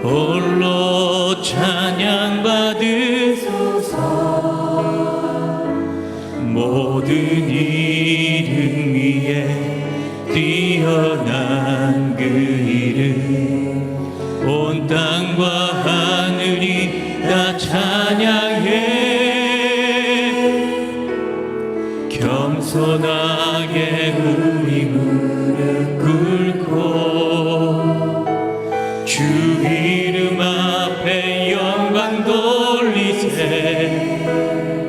홀로 찬양받으소서. 모든 이름 위에 뛰어난 그 이름, 온 땅과 하늘이 다 찬양해. 겸손하게 우리 무릎 꿇고 주 이름 앞에 영광 돌리세.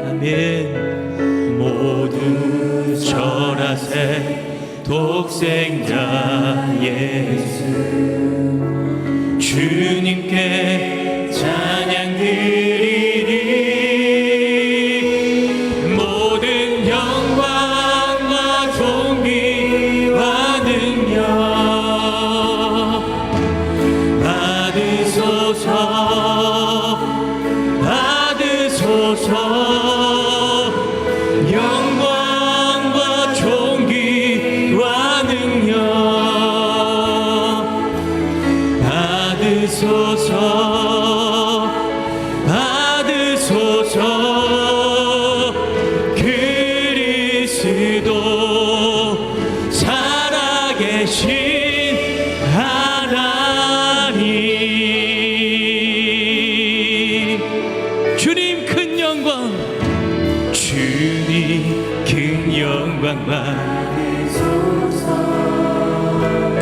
아멘. 모두 절하세. 독생자 예수 주님께 찬양 드리리. 모든 영광과 존귀와 능력 받으소서. 받으소서. 영광과 존귀와 능력 받으소서. 받으소서. 그리스도 살아계신 하나님, 주님 큰 영광, 주님 큰 영광 받으소서.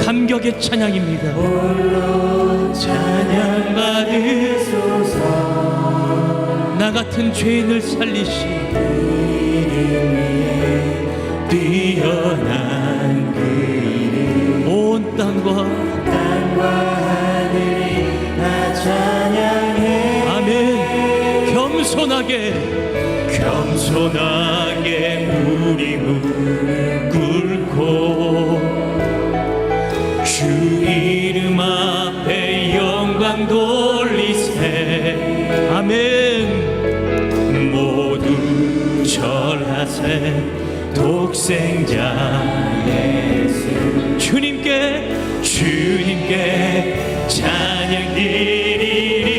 감격의 찬양입니다. 홀로 찬양 받으소서. 나 같은 죄인을 살리신 이름 위에 뛰어난 그 이름, 온 땅과 하늘이 다 찬양해. 아멘. 겸손하게 우리 무릎 꿇고 주 이름 앞에 영광 돌리세. 아멘. 모두 절하세. 독생자 예수 주님께 찬양 드리리.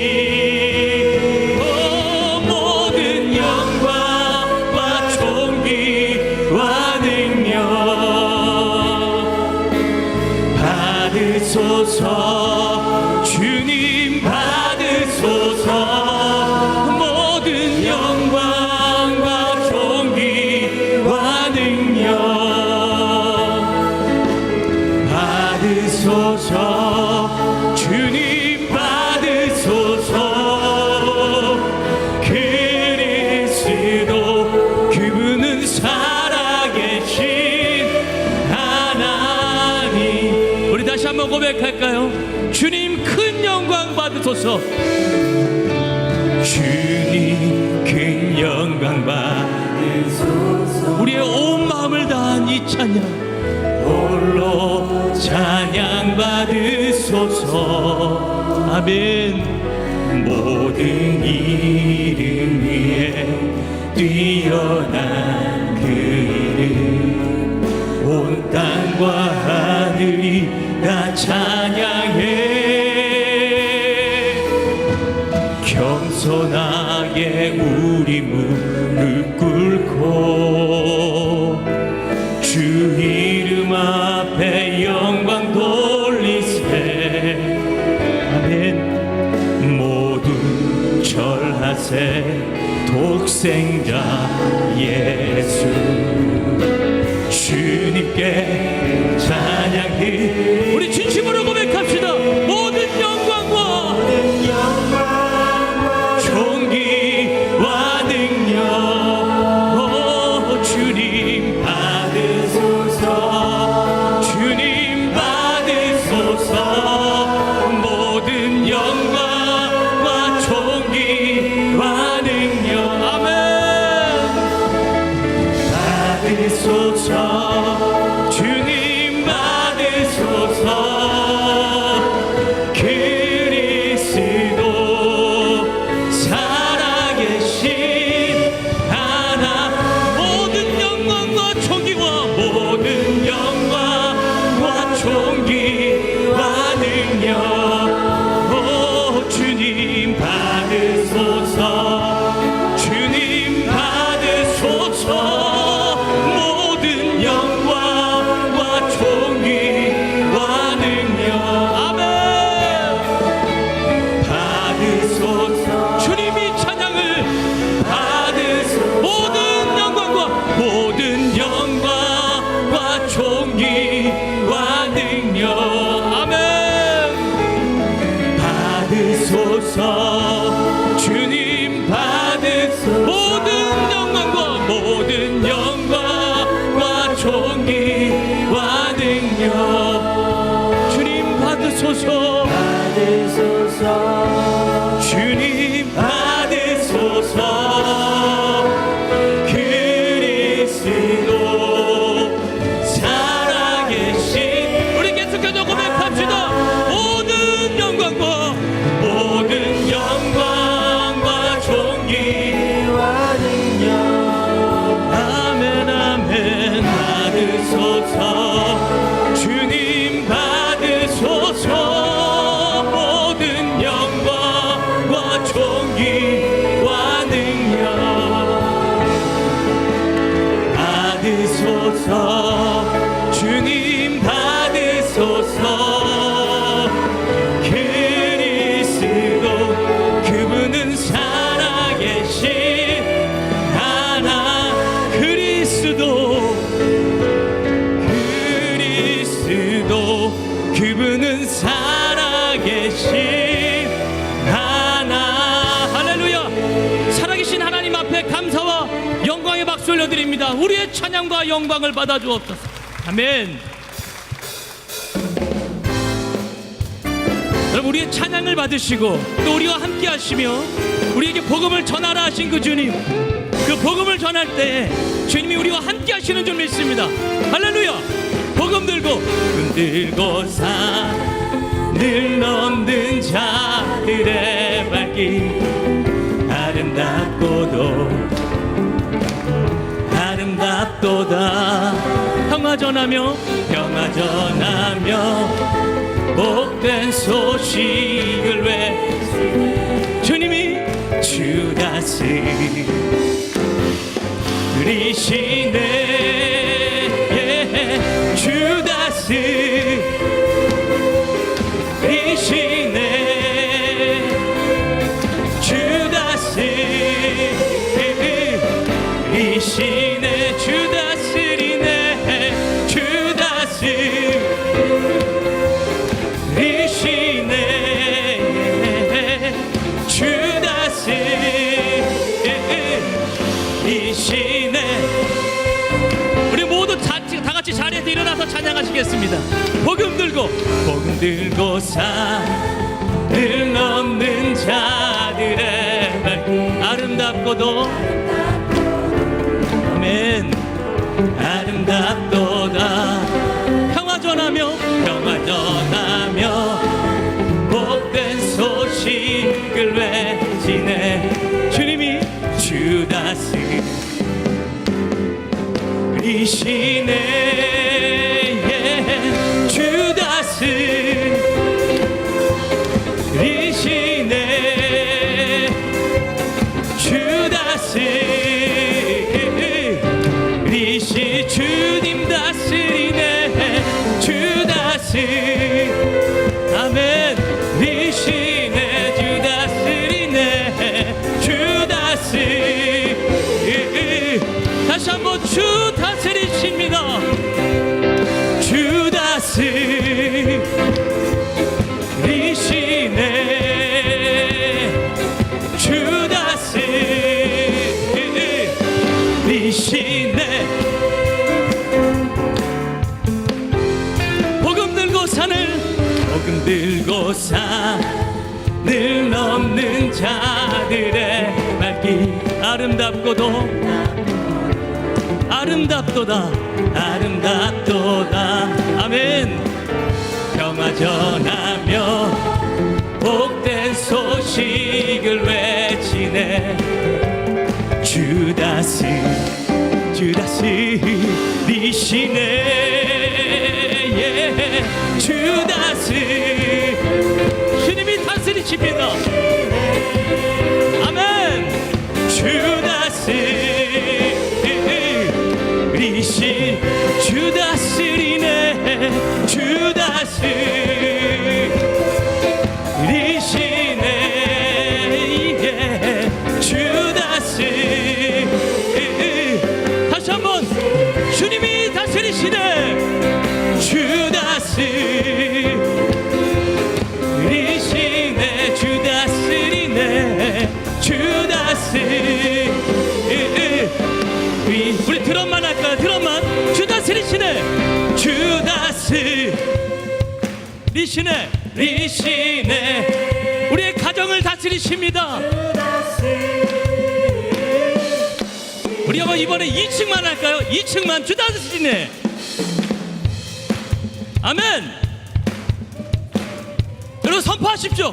모든 영광과 존귀와 능력 받으소서. 주님 받으소서. 모든 영광과 존귀와 능력 받으소서. 주님 받으소서. 그리스도 그분은 살아계신 하나님. 우리 다시 한번 고백할까요? 주님 큰 영광 받으소서. 주님 큰 영광 받으소서. 우리의 온 마음을 다한 이 찬양, 홀로 찬양 받으소서. 아멘. 모든 이름 위에 뛰어난 그 이름, 온 땅과 하늘이 다 찬양해. 겸손하게 우리 무릎 꿇고 주 이름 앞에 영광 돌리세. 아멘. 모두 절하세. 독생자 예수 주님께 찬양이. 우리 진심으로 고백합시다. 모든 영광과 존귀와 능력 주님 받으소서. 주님 받으소서. 모든 영광과 존귀와 능력 아멘 받으소서. 주님 받으소서. 존귀와 능력 오 주님 받으소서 주님 받으소서 모든 영광과 존귀와 능력 아멘 받으소서 주님이 찬양을 받으소서 모든 영광과 존귀와 능력 아멘 받으소서 주님 받으소서 모든 영광과 존귀와 능력 주님 받으소서 주님 받으소서 그리스도 살아계신 우리 계속해서 고백합시다 모든 영광과 존귀와 능력 아멘 아멘 받으소서 주님 받으소서 모든 영광과 존귀와 능력 받으소서 주님 받으소서 그리스도 그분은 살아계신 하나 그리스도 그분은 살아계신 하나 할렐루야 살아계신 하나님 앞에 감사와 영광의 박수 올려드립니다. 우리의 찬양과 영광을 받아주옵소서. 아멘. 여러분 우리의 찬양을 받으시고 또 우리와 함께 하시며 우리에게 복음을 전하라 하신 그 주님 그 복음을 전할 때 주님이 우리와 함께 하시는 줄 믿습니다. 할렐루야 복음 들고 산을 넘는 자들의 발길 아름답도다 평화 전하며 복된 소식을 외치네 주님이 주 다스리시네 주 다스리시네 주 다스리시네 주 다스리네 주 다스리시네 주 다스리시네 우리 모두 다 같이 자리에서 일어나서 찬양하시겠습니다. 복음 들고 산을 넘는 자들의 발 아름답고도 아멘 아름답도다 평화 전하며 복된 소식을 외치네 주님이 주 다스리시네 주 다스리시네 주 다스리시 주님 다스리네 주 다스리 아멘 리시네 주 다스리네 주 다스리 다시 한번 주 다스리십니다. 주 다스리시네 주 다스리시네 복음 들고 산을 넘는 자들의 발길 아름답도다 아멘 평화 전하며 복된 소식을 외치네 주 다스리시네 주 다스리십니다. 아멘. 주 다스리시 주 다스리네 주 다스리시네 주 다스리 다시 한번 주님이 다스리시네 주 다스리시네 주 다스리네 주 다스리 우리 드럼만 할까요? 드럼만 주 다스리시네 주 다스리시네 리시네 우리의 가정을 다스리십니다. 우리 한번 이번에 2층만 할까요? 2층만 주 다스리시네. 아멘. 여러분 선포하십시오.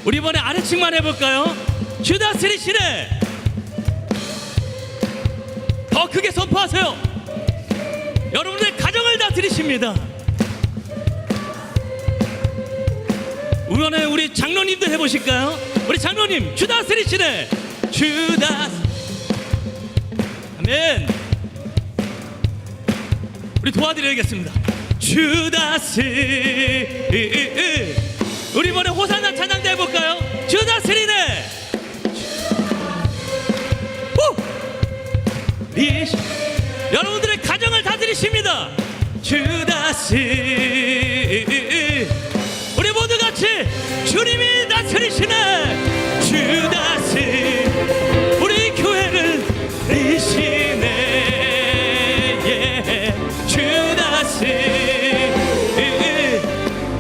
우리 이번에 아래층만 해볼까요? 주 다스리시네. 더 크게 선포하세요. 여러분의 가정을 다스리십니다. 이번에 우리 장로님도 해보실까요? 우리 장로님 주 다스리시네 주 다스 아멘. 우리 도와드려야겠습니다. 주 다스리 우리 이번에 호산나 찬양도 해볼까요? 주 다스리네 여러분들의 가정을 다스리십니다. 주 다스리 우리 모두 같이 주님이 다스리시네 주 다스리 우리 교회를 리시네 주 다스리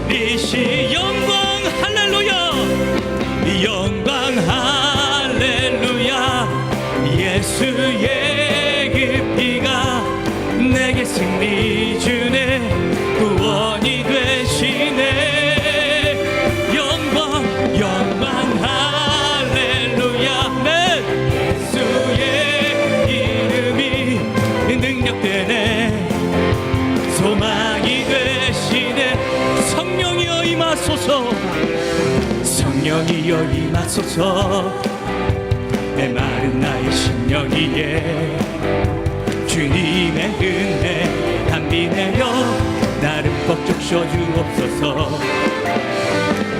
리시 영광 할렐루야 영광 할렐루야 예수의 내게 승리 주네 구원이 되시네 영광 영광 할렐루야 네 예수의 이름이 능력되네 소망이 되시네 성령이여 임하소서 성령이여 임하소서 메마른 나의 심령 위에 주님의 은혜 담비 내려 나를 벅 적셔주옵소서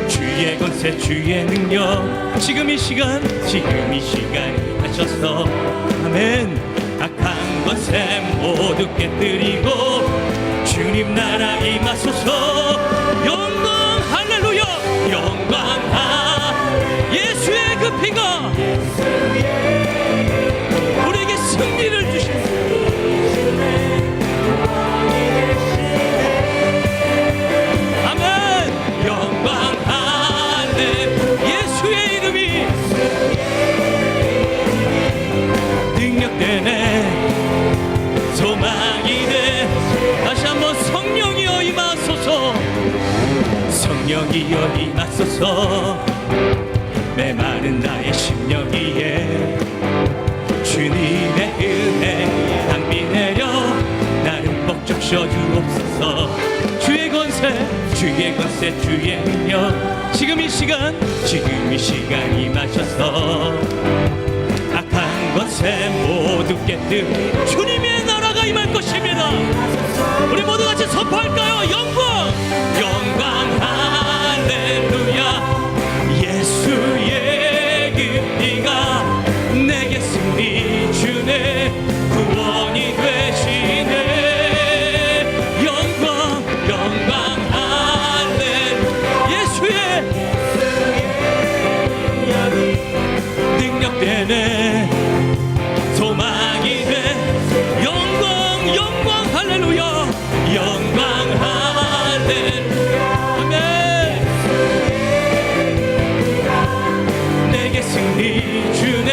주의 권세 주의 능력 지금 이 시간 하셔서 아멘 악한 권세 모두 깨뜨리고 주님 나라 임하소서 영광 할렐루야 영광 예수의 그 피가 우리에게 승리를 주십니다. 소망이 돼 다시 한번 성령이여 임하소서 성령이여 임하소서 메마른 나의 심령 위에 주님의 은혜 담비 내려 나를 벅 적셔주옵소서 주의 권세 주의 능력 지금 이 시간 임하셔서 악한 것에 모두 깨뜨리 주님의 나라가 임할 것입니다. 우리 모두 같이 선포할까요? 영광 영광 할렐루야 예수의 그 피가 내게 승리 주네 구원이 되시네 영광 영광 할렐루야 예수의 능력되네 소망이 돼 영광 영광 할렐루야 영광 할렐루야 아멘 내게 승리 주네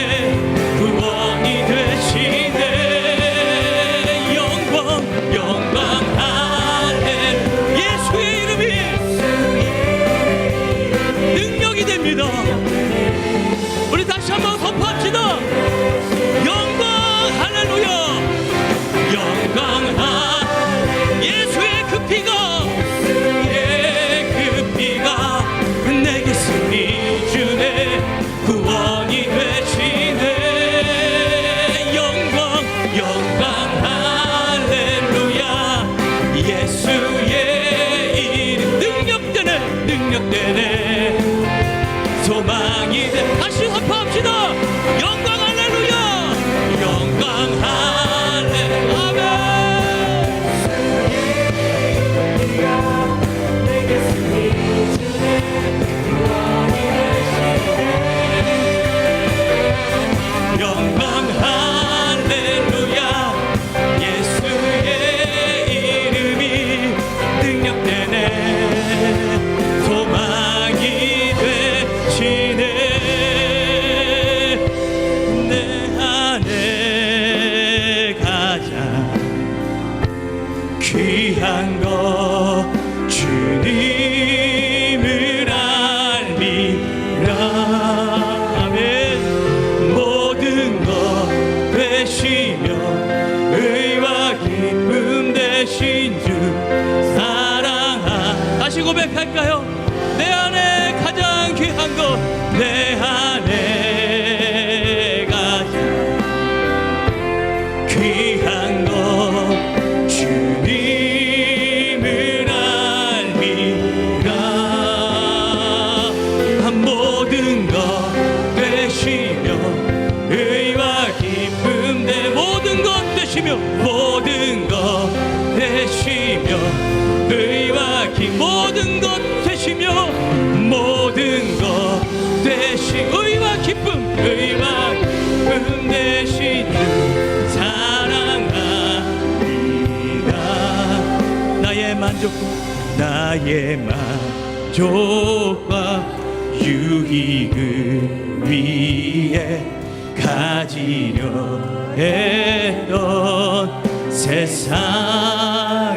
구원이 되시네 영광 영광 할렐루야 예수의 이름이 능력이 됩니다. 우리 다시 한번 선포합시다. 영광 할렐루야 영광 예수의 그 피가 귀한 것 주님을 알미라. 아멘. 모든 것 되시며 의와 기쁨 되신 주 사랑하. 다시 고백할까요? 내 안에 가장 귀한 것, 내 안에 가장 귀한 것 주님을 알미라. 모든 것 되시며 의와 기쁨 내 모든 것 되시며 모든 것 되시며 의와 기쁨 모든 것 되시며 모든 것 되시 의와 기쁨 의와 기쁨 되신 주 사랑합니다. 나의 만족과 유익을 위해 가지려 했던 세상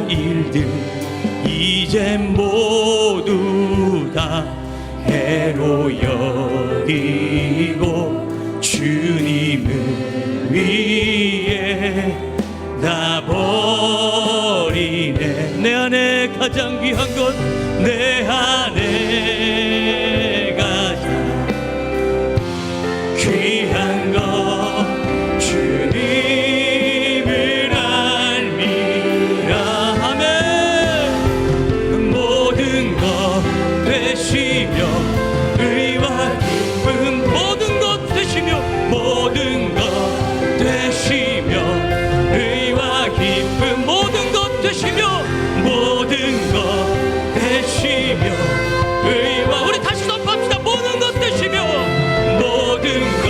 일들 이제 모두 다 해로 여기고 주님을 위해 다 버리네. 내 안에 가장 귀한 것, 내 안에 가장 귀한 것 주님을 알미라. 아멘. 모든 것 되시며 의와 기쁨 모든 것 되시며 모든 것 되시며 의와 기쁨 모든 것 되시며 모든 것 되시며 의와 우리 다시 선포합시다. 모든 것 되시며 모든 것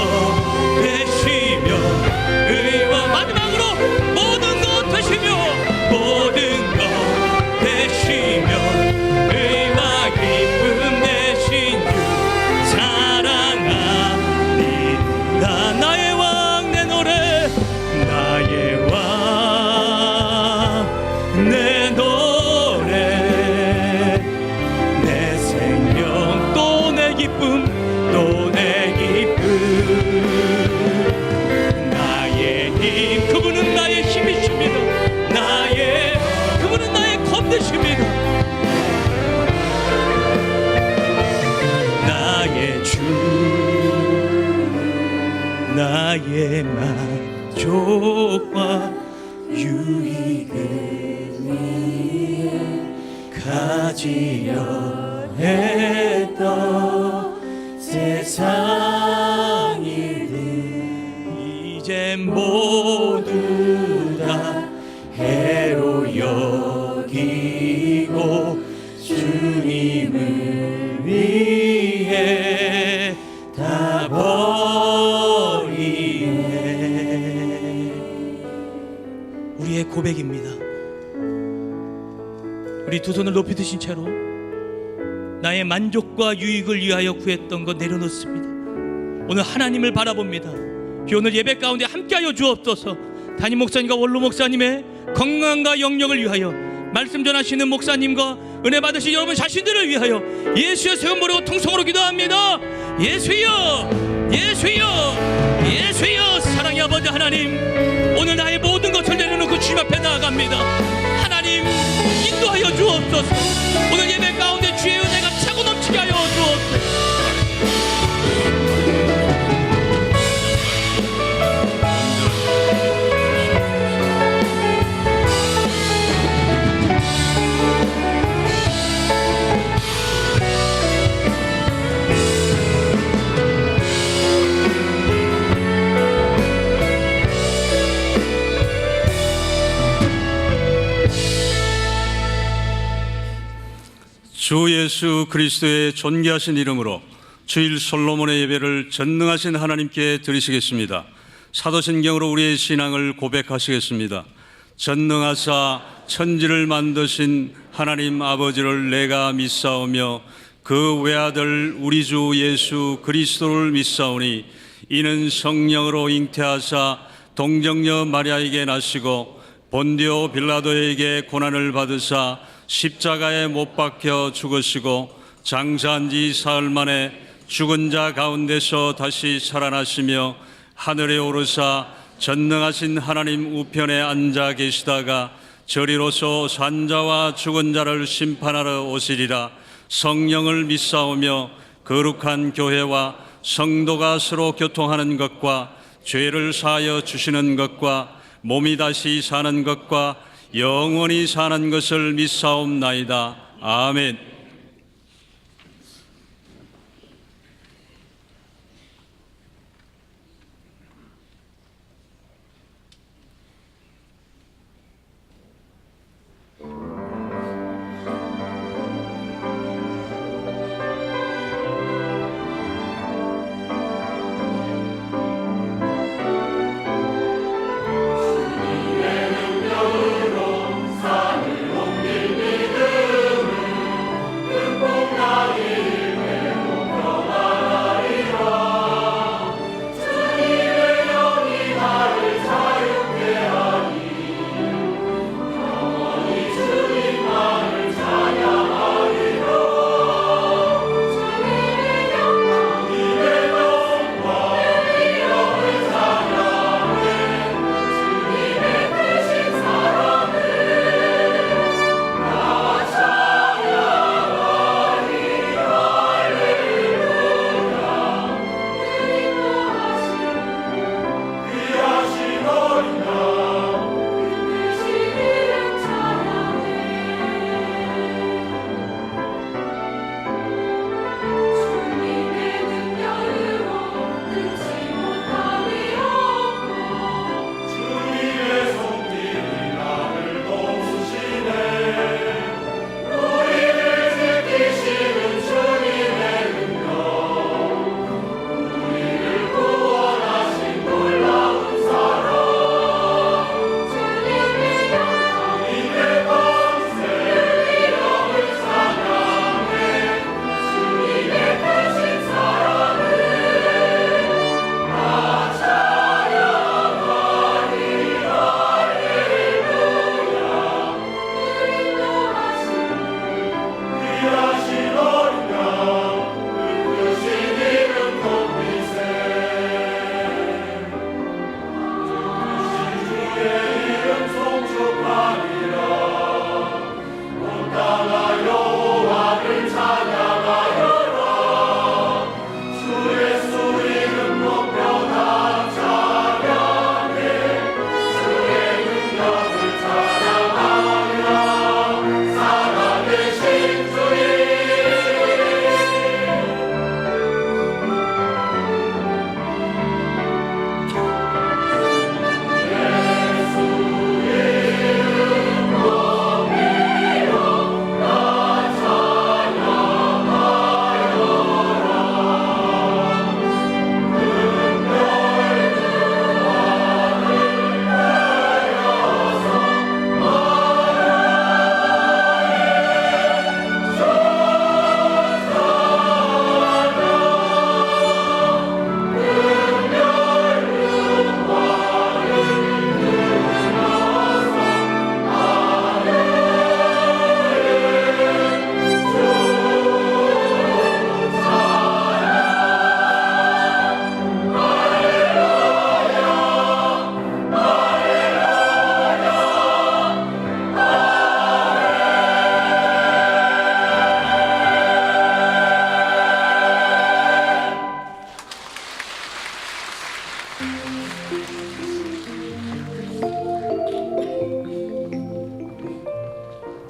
되시며 의와 마지막으로 모든 것 되시며 모든 것 되시며 의와 기쁨 되신 주 사랑합니다. 나의 왕 내 노래 나의 왕 내 노래 내 생명 또 내 기쁨 또 내 기쁨 나의 힘 그분은 나의 힘이십니다. 그분은 나의 겁되십니다. 나의 주 나의 만족과 유익을 위해 가지려 했던 세상 일들 이제 모두 다 해로 여기고 주님을 위해 다 버리네. 우리의 고백입니다. 우리 두 손을 높이 드신 채로 나의 만족과 유익을 위하여 구했던 것 내려놓습니다. 오늘 하나님을 바라봅니다. 오늘 예배 가운데 함께하여 주옵소서. 담임 목사님과 원로 목사님의 건강과 영역을 위하여 말씀 전하시는 목사님과 은혜 받으신 여러분 자신들을 위하여 예수의 세운 모르고 통성으로 기도합니다. 예수여 예수여 예수여. 사랑의 아버지 하나님, 오늘 나의 모든 것을 내려놓고 주님 앞에 나아갑니다. 하나님 인도하여 주옵소서. 오늘 예배 가운데 주의 은혜가 차고 넘치게 하여 주옵소서. 주 예수 그리스도의 존귀하신 이름으로 주일 솔로몬의 예배를 전능하신 하나님께 드리시겠습니다. 사도신경으로 우리의 신앙을 고백하시겠습니다. 전능하사 천지를 만드신 하나님 아버지를 내가 믿사오며 그 외아들 우리 주 예수 그리스도를 믿사오니 이는 성령으로 잉태하사 동정녀 마리아에게 나시고 본디오 빌라도에게 고난을 받으사 십자가에 못 박혀 죽으시고 장사한 지 사흘 만에 죽은 자 가운데서 다시 살아나시며 하늘에 오르사 전능하신 하나님 우편에 앉아 계시다가 저리로서 산자와 죽은 자를 심판하러 오시리라. 성령을 믿사오며 거룩한 교회와 성도가 서로 교통하는 것과 죄를 사하여 주시는 것과 몸이 다시 사는 것과 영원히 사는 것을 믿사옵나이다. 아멘.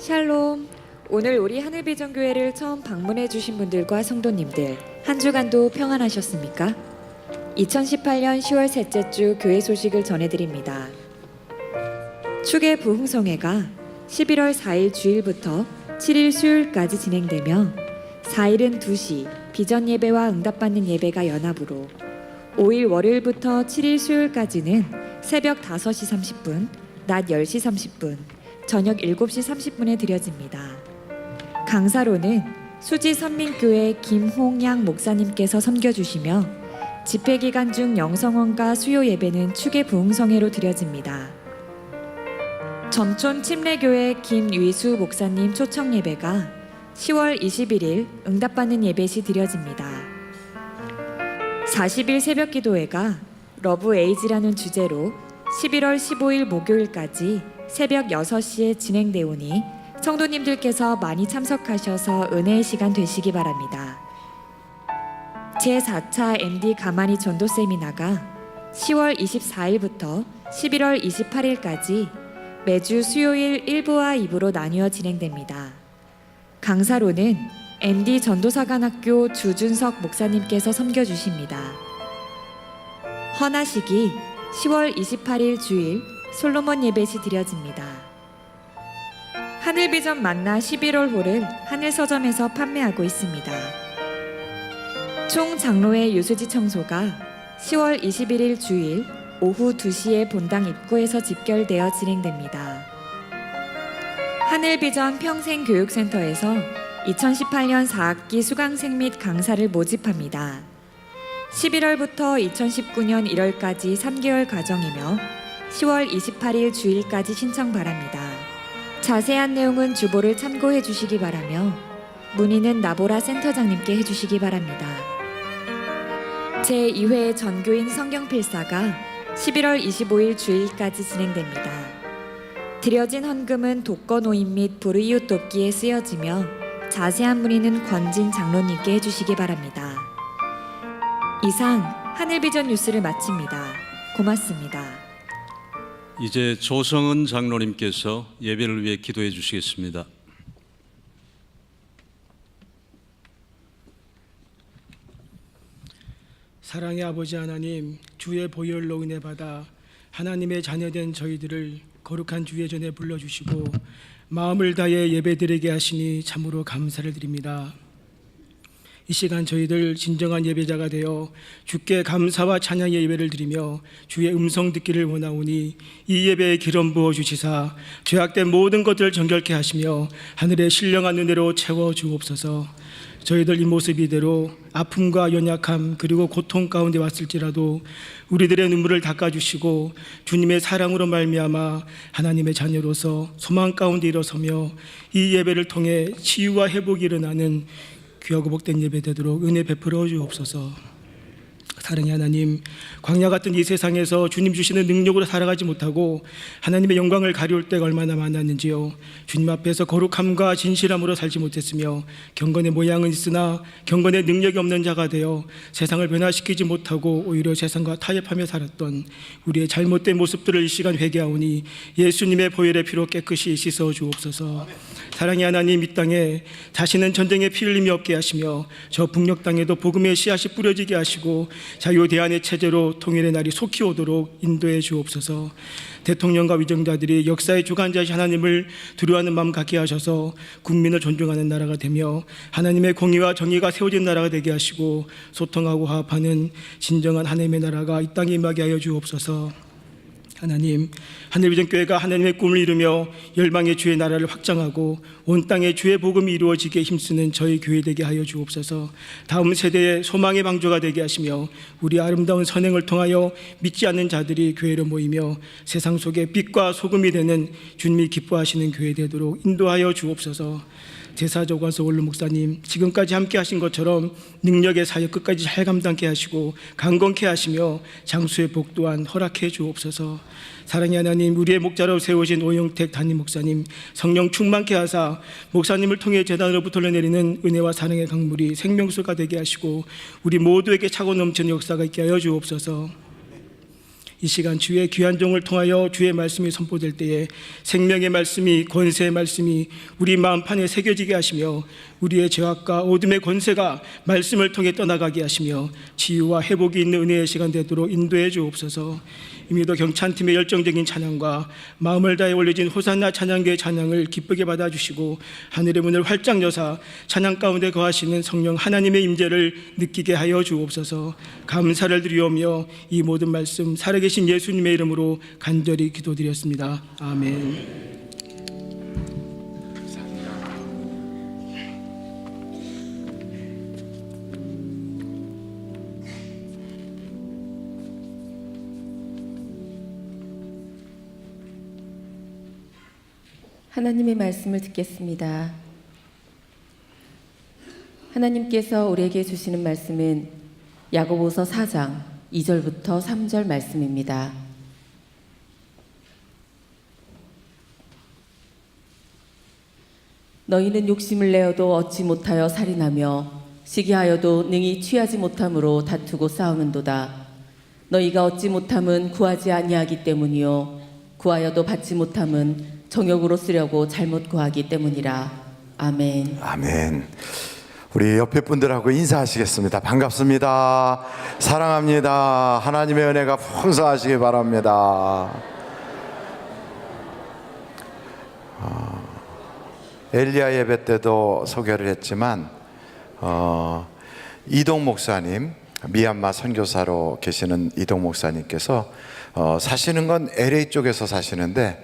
샬롬. 오늘 우리 하늘비전교회를 처음 방문해 주신 분들과 성도님들, 한 주간도 평안하셨습니까? 2018년 10월 셋째 주 교회 소식을 전해드립니다. 축의 부흥성회가 11월 4일 주일부터 7일 수요일까지 진행되며 4일은 2시 비전 예배와 응답받는 예배가 연합으로, 5일 월요일부터 7일 수요일까지는 새벽 5시 30분, 낮 10시 30분, 저녁 7시 30분에 드려집니다. 강사로는 수지 선민교회 김홍양 목사님께서 섬겨주시며, 집회기간 중 영성원과 수요 예배는 축의 부흥성회로 드려집니다. 점촌 침례교회 김위수 목사님 초청 예배가 10월 21일 응답받는 예배 시 드려집니다. 40일 새벽 기도회가 러브 에이지라는 주제로 11월 15일 목요일까지 새벽 6시에 진행되오니 성도님들께서 많이 참석하셔서 은혜의 시간 되시기 바랍니다. 제4차 MD 가마니 전도 세미나가 10월 24일부터 11월 28일까지 매주 수요일 1부와 2부로 나뉘어 진행됩니다. 강사로는 MD 전도사관학교 주준석 목사님께서 섬겨주십니다. 헌화식이 10월 28일 주일 솔로몬 예배 시 드려집니다. 하늘비전 만나 11월 홀을 하늘서점에서 판매하고 있습니다. 총 장로회 유수지 청소가 10월 21일 주일 오후 2시에 본당 입구에서 집결되어 진행됩니다. 하늘비전 평생교육센터에서 2018년 4학기 수강생 및 강사를 모집합니다. 11월부터 2019년 1월까지 3개월 과정이며 10월 28일 주일까지 신청 바랍니다. 자세한 내용은 주보를 참고해 주시기 바라며 문의는 나보라 센터장님께 해주시기 바랍니다. 제2회 전교인 성경필사가 11월 25일 주일까지 진행됩니다. 드려진 헌금은 독거노인 및 불이웃 돕기에 쓰여지며 자세한 문의는 권진 장로님께 해주시기 바랍니다. 이상 하늘비전 뉴스를 마칩니다. 고맙습니다. 이제 조성은 장로님께서 예배를 위해 기도해 주시겠습니다. 사랑의 아버지 하나님, 주의 보혈로 은혜 받아 하나님의 자녀된 저희들을 거룩한 주의 전에 불러주시고 마음을 다해 예배드리게 하시니 참으로 감사를 드립니다. 이 시간 저희들 진정한 예배자가 되어 주께 감사와 찬양의 예배를 드리며 주의 음성 듣기를 원하오니 이 예배에 기름 부어 주시사 죄악된 모든 것들을 정결케 하시며 하늘의 신령한 은혜로 채워 주옵소서. 저희들 이 모습 이대로 아픔과 연약함 그리고 고통 가운데 왔을지라도 우리들의 눈물을 닦아주시고 주님의 사랑으로 말미암아 하나님의 자녀로서 소망 가운데 일어서며 이 예배를 통해 치유와 회복이 일어나는 귀하고 복된 예배 되도록 은혜 베풀어 주옵소서. 사랑의 하나님, 광야 같은 이 세상에서 주님 주시는 능력으로 살아가지 못하고 하나님의 영광을 가리울 때가 얼마나 많았는지요. 주님 앞에서 거룩함과 진실함으로 살지 못했으며 경건의 모양은 있으나 경건의 능력이 없는 자가 되어 세상을 변화시키지 못하고 오히려 세상과 타협하며 살았던 우리의 잘못된 모습들을 이 시간 회개하오니 예수님의 보혈의 피로 깨끗이 씻어 주옵소서. 사랑의 하나님, 이 땅에 다시는 전쟁의 피 흘림이 없게 하시며 저 북녘 땅에도 복음의 씨앗이 뿌려지게 하시고 자유 대안의 체제로 통일의 날이 속히 오도록 인도해 주옵소서. 대통령과 위정자들이 역사의 주관자이신 하나님을 두려워하는 마음 갖게 하셔서 국민을 존중하는 나라가 되며 하나님의 공의와 정의가 세워진 나라가 되게 하시고 소통하고 화합하는 진정한 하나님의 나라가 이 땅에 임하게 하여 주옵소서. 하나님, 하늘비전교회가 하나님의 꿈을 이루며 열방의 주의 나라를 확장하고 온 땅에 주의 복음이 이루어지게 힘쓰는 저희 교회 되게 하여 주옵소서. 다음 세대의 소망의 방주가 되게 하시며 우리 아름다운 선행을 통하여 믿지 않는 자들이 교회로 모이며 세상 속에 빛과 소금이 되는 주님이 기뻐하시는 교회 되도록 인도하여 주옵소서. 제사조관소 원로 목사님, 지금까지 함께 하신 것처럼 능력의 사역 끝까지 잘 감당케 하시고 강건케 하시며 장수의 복 또한 허락해 주옵소서. 사랑의 하나님, 우리의 목자로 세우신 오영택 담임 목사님 성령 충만케 하사 목사님을 통해 제단으로부터 흘러내리는 은혜와 사랑의 강물이 생명수가 되게 하시고 우리 모두에게 차고 넘치는 역사가 있게 하여 주옵소서. 이 시간 주의 귀한 종을 통하여 주의 말씀이 선포될 때에 생명의 말씀이, 권세의 말씀이 우리 마음판에 새겨지게 하시며 우리의 죄악과 어둠의 권세가 말씀을 통해 떠나가게 하시며 치유와 회복이 있는 은혜의 시간 되도록 인도해 주옵소서. 이미도 경찬팀의 열정적인 찬양과 마음을 다해 올려진 호산나 찬양계의 찬양을 기쁘게 받아주시고 하늘의 문을 활짝 여사 찬양 가운데 거하시는 성령 하나님의 임재를 느끼게 하여 주옵소서. 감사를 드리오며 이 모든 말씀 살아계신 예수님의 이름으로 간절히 기도드렸습니다. 아멘. 하나님의 말씀을 듣겠습니다. 하나님께서 우리에게 주시는 말씀은 야고보서 4장 2절부터 3절 말씀입니다. 너희는 욕심을 내어도 얻지 못하여 살인하며 시기하여도 능히 취하지 못함으로 다투고 싸우는도다. 너희가 얻지 못함은 구하지 아니하기 때문이요 구하여도 받지 못함은 정욕으로 쓰려고 잘못 구하기 때문이라. 아멘. 아멘. 우리 옆에 분들하고 인사하시겠습니다. 반갑습니다. 사랑합니다. 하나님의 은혜가 풍성하시기 바랍니다. 엘리야 예배 때도 소개를 했지만 이동 목사님, 미얀마 선교사로 계시는 이동 목사님께서 사시는 건 LA 쪽에서 사시는데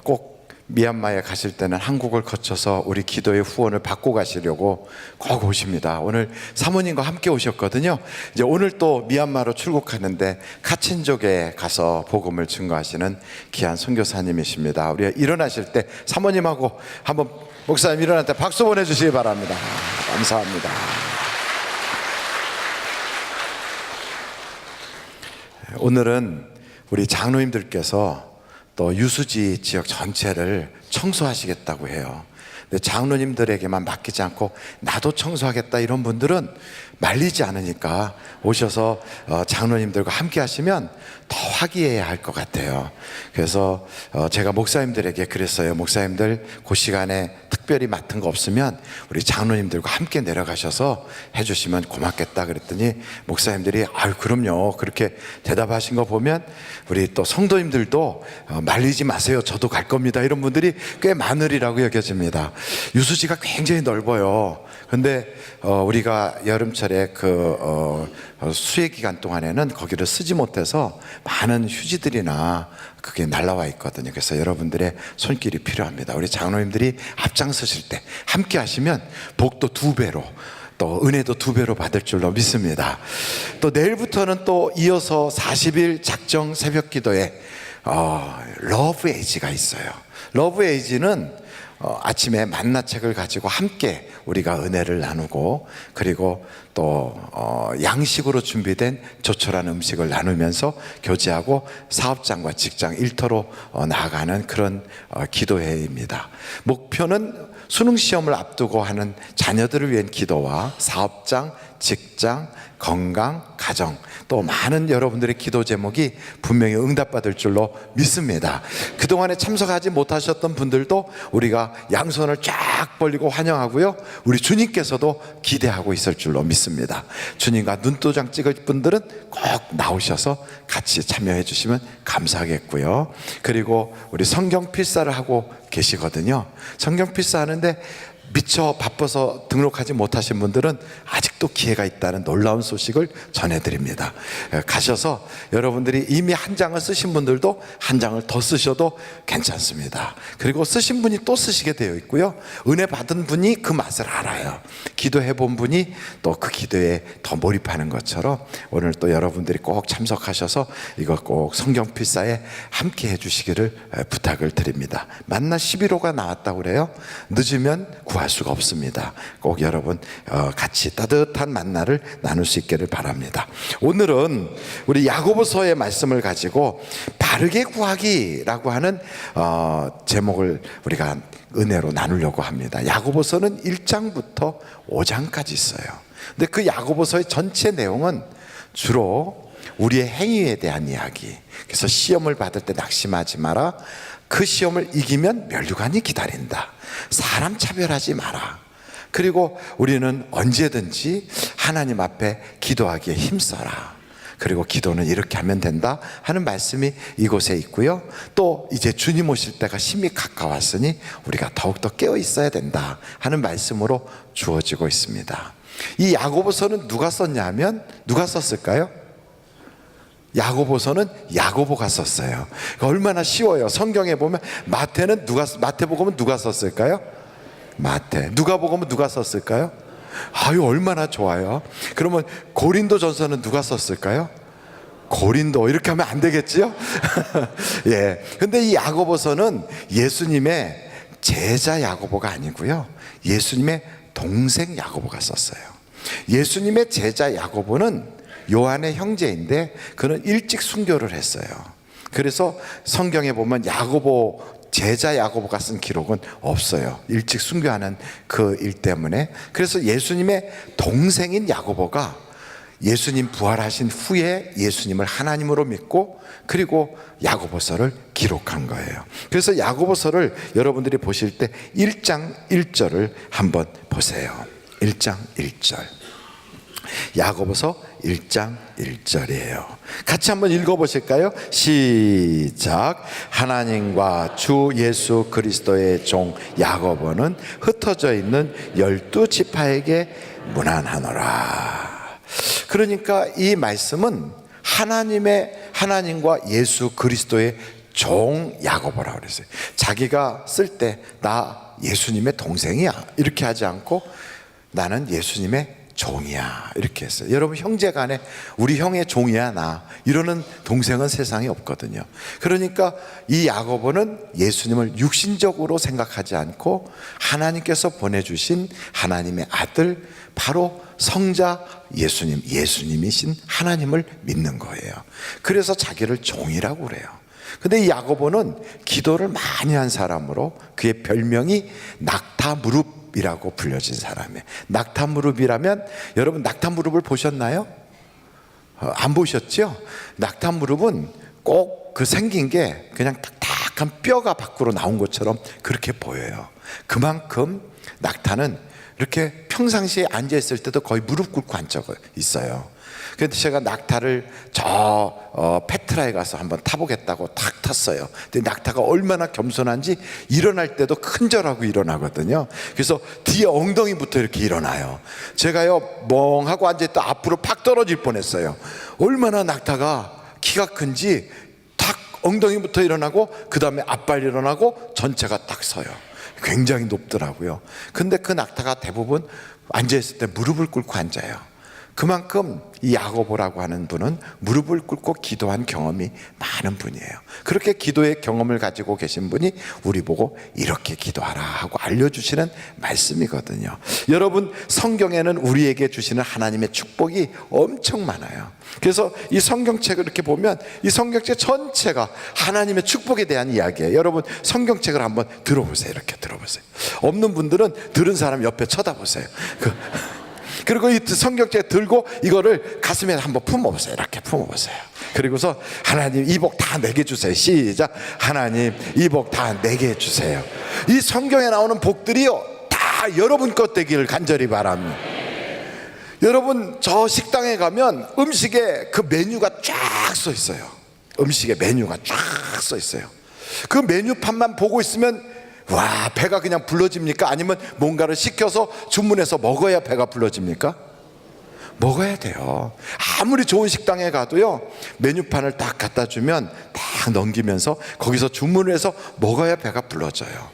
꼭 미얀마에 가실 때는 한국을 거쳐서 우리 기도의 후원을 받고 가시려고 꼭 오십니다. 오늘 사모님과 함께 오셨거든요. 이제 오늘 또 미얀마로 출국하는데 카친족에 가서 복음을 증거하시는 귀한 선교사님이십니다. 우리가 일어나실 때 사모님하고 한번 목사님 일어날 때 박수 보내주시기 바랍니다. 감사합니다. 오늘은 우리 장로님들께서 또 유수지 지역 전체를 청소하시겠다고 해요. 근데 장로님들에게만 맡기지 않고 나도 청소하겠다 이런 분들은 말리지 않으니까 오셔서 장로님들과 함께 하시면 더 화기애애해야 할 것 같아요. 그래서 제가 목사님들에게 그랬어요. 목사님들 그 시간에 특별히 맡은 거 없으면 우리 장로님들과 함께 내려가셔서 해주시면 고맙겠다 그랬더니 목사님들이 아유 그럼요 그렇게 대답하신 거 보면 우리 또 성도님들도 말리지 마세요 저도 갈 겁니다 이런 분들이 꽤 많으리라고 여겨집니다. 유수지가 굉장히 넓어요. 근데 우리가 여름철에 수해 기간 동안에는 거기를 쓰지 못해서 많은 휴지들이나 그게 날라와 있거든요. 그래서 여러분들의 손길이 필요합니다. 우리 장로님들이 앞장서실 때 함께 하시면 복도 2배로 또 은혜도 2배로 받을 줄로 믿습니다. 또 내일부터는 또 이어서 40일 작정 새벽 기도에 러브 에이지가 있어요. 러브 에이지는 아침에 만나책을 가지고 함께 우리가 은혜를 나누고 그리고 또 양식으로 준비된 조촐한 음식을 나누면서 교제하고 사업장과 직장 일터로 나아가는 그런 기도회입니다. 목표는 수능시험을 앞두고 하는 자녀들을 위한 기도와 사업장, 직장, 건강, 가정 또 많은 여러분들의 기도 제목이 분명히 응답받을 줄로 믿습니다. 그동안에 참석하지 못하셨던 분들도 우리가 양손을 쫙 벌리고 환영하고요. 우리 주님께서도 기대하고 있을 줄로 믿습니다. 주님과 눈도장 찍을 분들은 꼭 나오셔서 같이 참여해 주시면 감사하겠고요. 그리고 우리 성경 필사를 하고 계시거든요. 성경 필사 하는데 미처 바빠서 등록하지 못하신 분들은 아직도 기회가 있다는 놀라운 소식을 전해드립니다. 가셔서 여러분들이 이미 한 장을 쓰신 분들도 한 장을 더 쓰셔도 괜찮습니다. 그리고 쓰신 분이 또 쓰시게 되어 있고요. 은혜 받은 분이 그 맛을 알아요. 기도해 본 분이 또 그 기도에 더 몰입하는 것처럼 오늘 또 여러분들이 꼭 참석하셔서 이거 꼭 성경 필사에 함께 해주시기를 부탁을 드립니다. 만나 11호가 나왔다고 그래요. 늦으면 구할 수가 없습니다. 꼭 여러분 같이 따뜻한 만나를 나눌 수 있기를 바랍니다. 오늘은 우리 야고보서의 말씀을 가지고 바르게 구하기라고 하는 제목을 우리가 은혜로 나누려고 합니다. 야고보서는 1장부터 5장까지 있어요. 근데 그 야고보서의 전체 내용은 주로 우리의 행위에 대한 이야기. 그래서 시험을 받을 때 낙심하지 마라. 그 시험을 이기면 면류관이 기다린다. 사람 차별하지 마라. 그리고 우리는 언제든지 하나님 앞에 기도하기에 힘써라. 그리고 기도는 이렇게 하면 된다 하는 말씀이 이곳에 있고요. 또 이제 주님 오실 때가 심히 가까웠으니 우리가 더욱더 깨어 있어야 된다 하는 말씀으로 주어지고 있습니다. 이 야고보서는 누가 썼냐 하면 누가 썼을까요? 야고보서는 야고보가 썼어요. 얼마나 쉬워요. 성경에 보면 마태복음은 누가 썼을까요? 마태. 누가복음은 누가 썼을까요? 아유 얼마나 좋아요. 그러면 고린도전서는 누가 썼을까요? 고린도. 이렇게 하면 안 되겠지요? 예. 근데 이 야고보서는 예수님의 제자 야고보가 아니고요, 예수님의 동생 야고보가 썼어요. 예수님의 제자 야고보는 요한의 형제인데 그는 일찍 순교를 했어요. 그래서 성경에 보면 야고보, 제자 야고보가 쓴 기록은 없어요. 일찍 순교하는 그 일 때문에. 그래서 예수님의 동생인 야고보가 예수님 부활하신 후에 예수님을 하나님으로 믿고 그리고 야고보서를 기록한 거예요. 그래서 야고보서를 여러분들이 보실 때 1장 1절을 한번 보세요. 1장 1절. 야고보서 1장 1절이에요. 같이 한번 읽어보실까요? 시작. 하나님과 주 예수 그리스도의 종 야고보는 흩어져 있는 12지파에게 문안하노라. 그러니까 이 말씀은 하나님과 예수 그리스도의 종 야고보라고 그랬어요. 자기가 쓸 때 나 예수님의 동생이야 이렇게 하지 않고 나는 예수님의 종이야 이렇게 했어요. 여러분, 형제 간에 우리 형의 종이야 나 이러는 동생은 세상에 없거든요. 그러니까 이 야고보는 예수님을 육신적으로 생각하지 않고 하나님께서 보내주신 하나님의 아들, 바로 성자 예수님이신 하나님을 믿는 거예요. 그래서 자기를 종이라고 그래요. 근데 이 야고보는 기도를 많이 한 사람으로 그의 별명이 낙타무릎이라고 불려진 사람이에요. 낙타무릎이라면 여러분 낙타무릎을 보셨나요? 안 보셨죠? 낙타무릎은 꼭 그 생긴 게 그냥 딱딱한 뼈가 밖으로 나온 것처럼 그렇게 보여요. 그만큼 낙타는 이렇게 평상시에 앉아있을 때도 거의 무릎 꿇고 앉아 있어요. 그래서 제가 낙타를 페트라에 가서 한번 타보겠다고 탁 탔어요. 근데 낙타가 얼마나 겸손한지 일어날 때도 큰절하고 일어나거든요. 그래서 뒤에 엉덩이부터 이렇게 일어나요. 제가요 멍하고 앉아있다 앞으로 팍 떨어질 뻔했어요. 얼마나 낙타가 키가 큰지 탁 엉덩이부터 일어나고 그 다음에 앞발 일어나고 전체가 딱 서요. 굉장히 높더라고요. 근데 그 낙타가 대부분 앉아있을 때 무릎을 꿇고 앉아요. 그만큼 이 야고보라고 하는 분은 무릎을 꿇고 기도한 경험이 많은 분이에요. 그렇게 기도의 경험을 가지고 계신 분이 우리 보고 이렇게 기도하라 하고 알려주시는 말씀이거든요. 여러분, 성경에는 우리에게 주시는 하나님의 축복이 엄청 많아요. 그래서 이 성경책을 이렇게 보면 이 성경책 전체가 하나님의 축복에 대한 이야기예요. 여러분, 성경책을 한번 들어보세요. 이렇게 들어보세요. 없는 분들은 들은 사람 옆에 쳐다보세요. 그리고 이 성경책 들고 이거를 가슴에 한번 품어보세요. 이렇게 품어보세요. 그리고서 하나님 이 복 다 내게 주세요. 시작. 하나님 이 복 다 내게 주세요. 이 성경에 나오는 복들이요 다 여러분 것 되기를 간절히 바랍니다. 여러분, 저 식당에 가면 음식에 그 메뉴가 쫙 써 있어요. 음식에 메뉴가 쫙 써 있어요. 그 메뉴판만 보고 있으면 와, 배가 그냥 불러집니까? 아니면 뭔가를 시켜서 주문해서 먹어야 배가 불러집니까? 먹어야 돼요. 아무리 좋은 식당에 가도요 메뉴판을 딱 갖다 주면 딱 넘기면서 거기서 주문을 해서 먹어야 배가 불러져요.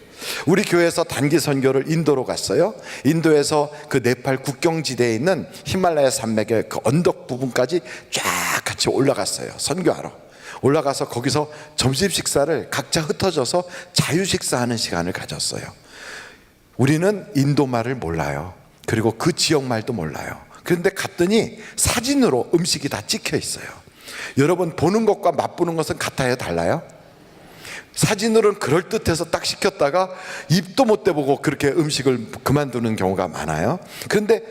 우리 교회에서 단기 선교를 인도로 갔어요. 인도에서 그 네팔 국경지대에 있는 히말라야 산맥의 그 언덕 부분까지 쫙 같이 올라갔어요. 선교하러 올라가서 거기서 점심 식사를 각자 흩어져서 자유 식사하는 시간을 가졌어요. 우리는 인도 말을 몰라요. 그리고 그 지역 말도 몰라요. 그런데 갔더니 사진으로 음식이 다 찍혀 있어요. 여러분, 보는 것과 맛보는 것은 같아요? 달라요? 사진으로는 그럴듯해서 딱 시켰다가 입도 못 대보고 그렇게 음식을 그만두는 경우가 많아요. 그런데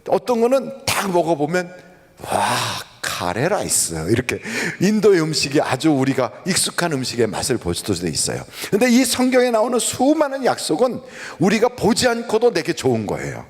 어떤 거는 딱 먹어보면 와, 카레 라이스, 이렇게 인도의 음식이 아주 우리가 익숙한 음식의 맛을 볼 수도 있어요. 그런데 이 성경에 나오는 수많은 약속은 우리가 보지 않고도 내게 좋은 거예요.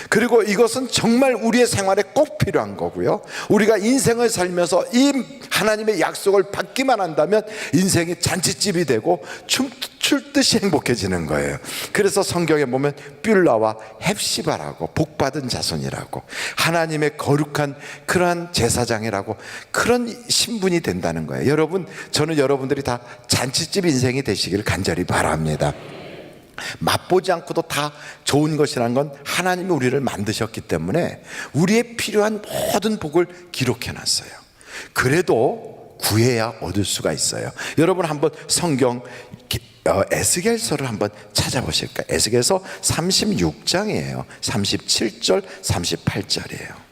그리고 이것은 정말 우리의 생활에 꼭 필요한 거고요. 우리가 인생을 살면서 이 하나님의 약속을 받기만 한다면 인생이 잔치집이 되고 춤출 듯이 행복해지는 거예요. 그래서 성경에 보면 뷸라와 헵시바라고, 복받은 자손이라고, 하나님의 거룩한 그러한 제사장이라고, 그런 신분이 된다는 거예요. 여러분, 저는 여러분들이 다 잔치집 인생이 되시길 간절히 바랍니다. 맛보지 않고도 다 좋은 것이라는 건 하나님이 우리를 만드셨기 때문에 우리의 필요한 모든 복을 기록해 놨어요. 그래도 구해야 얻을 수가 있어요. 여러분, 한번 성경 에스겔서를 한번 찾아보실까요? 에스겔서 36장이에요. 37절, 38절이에요.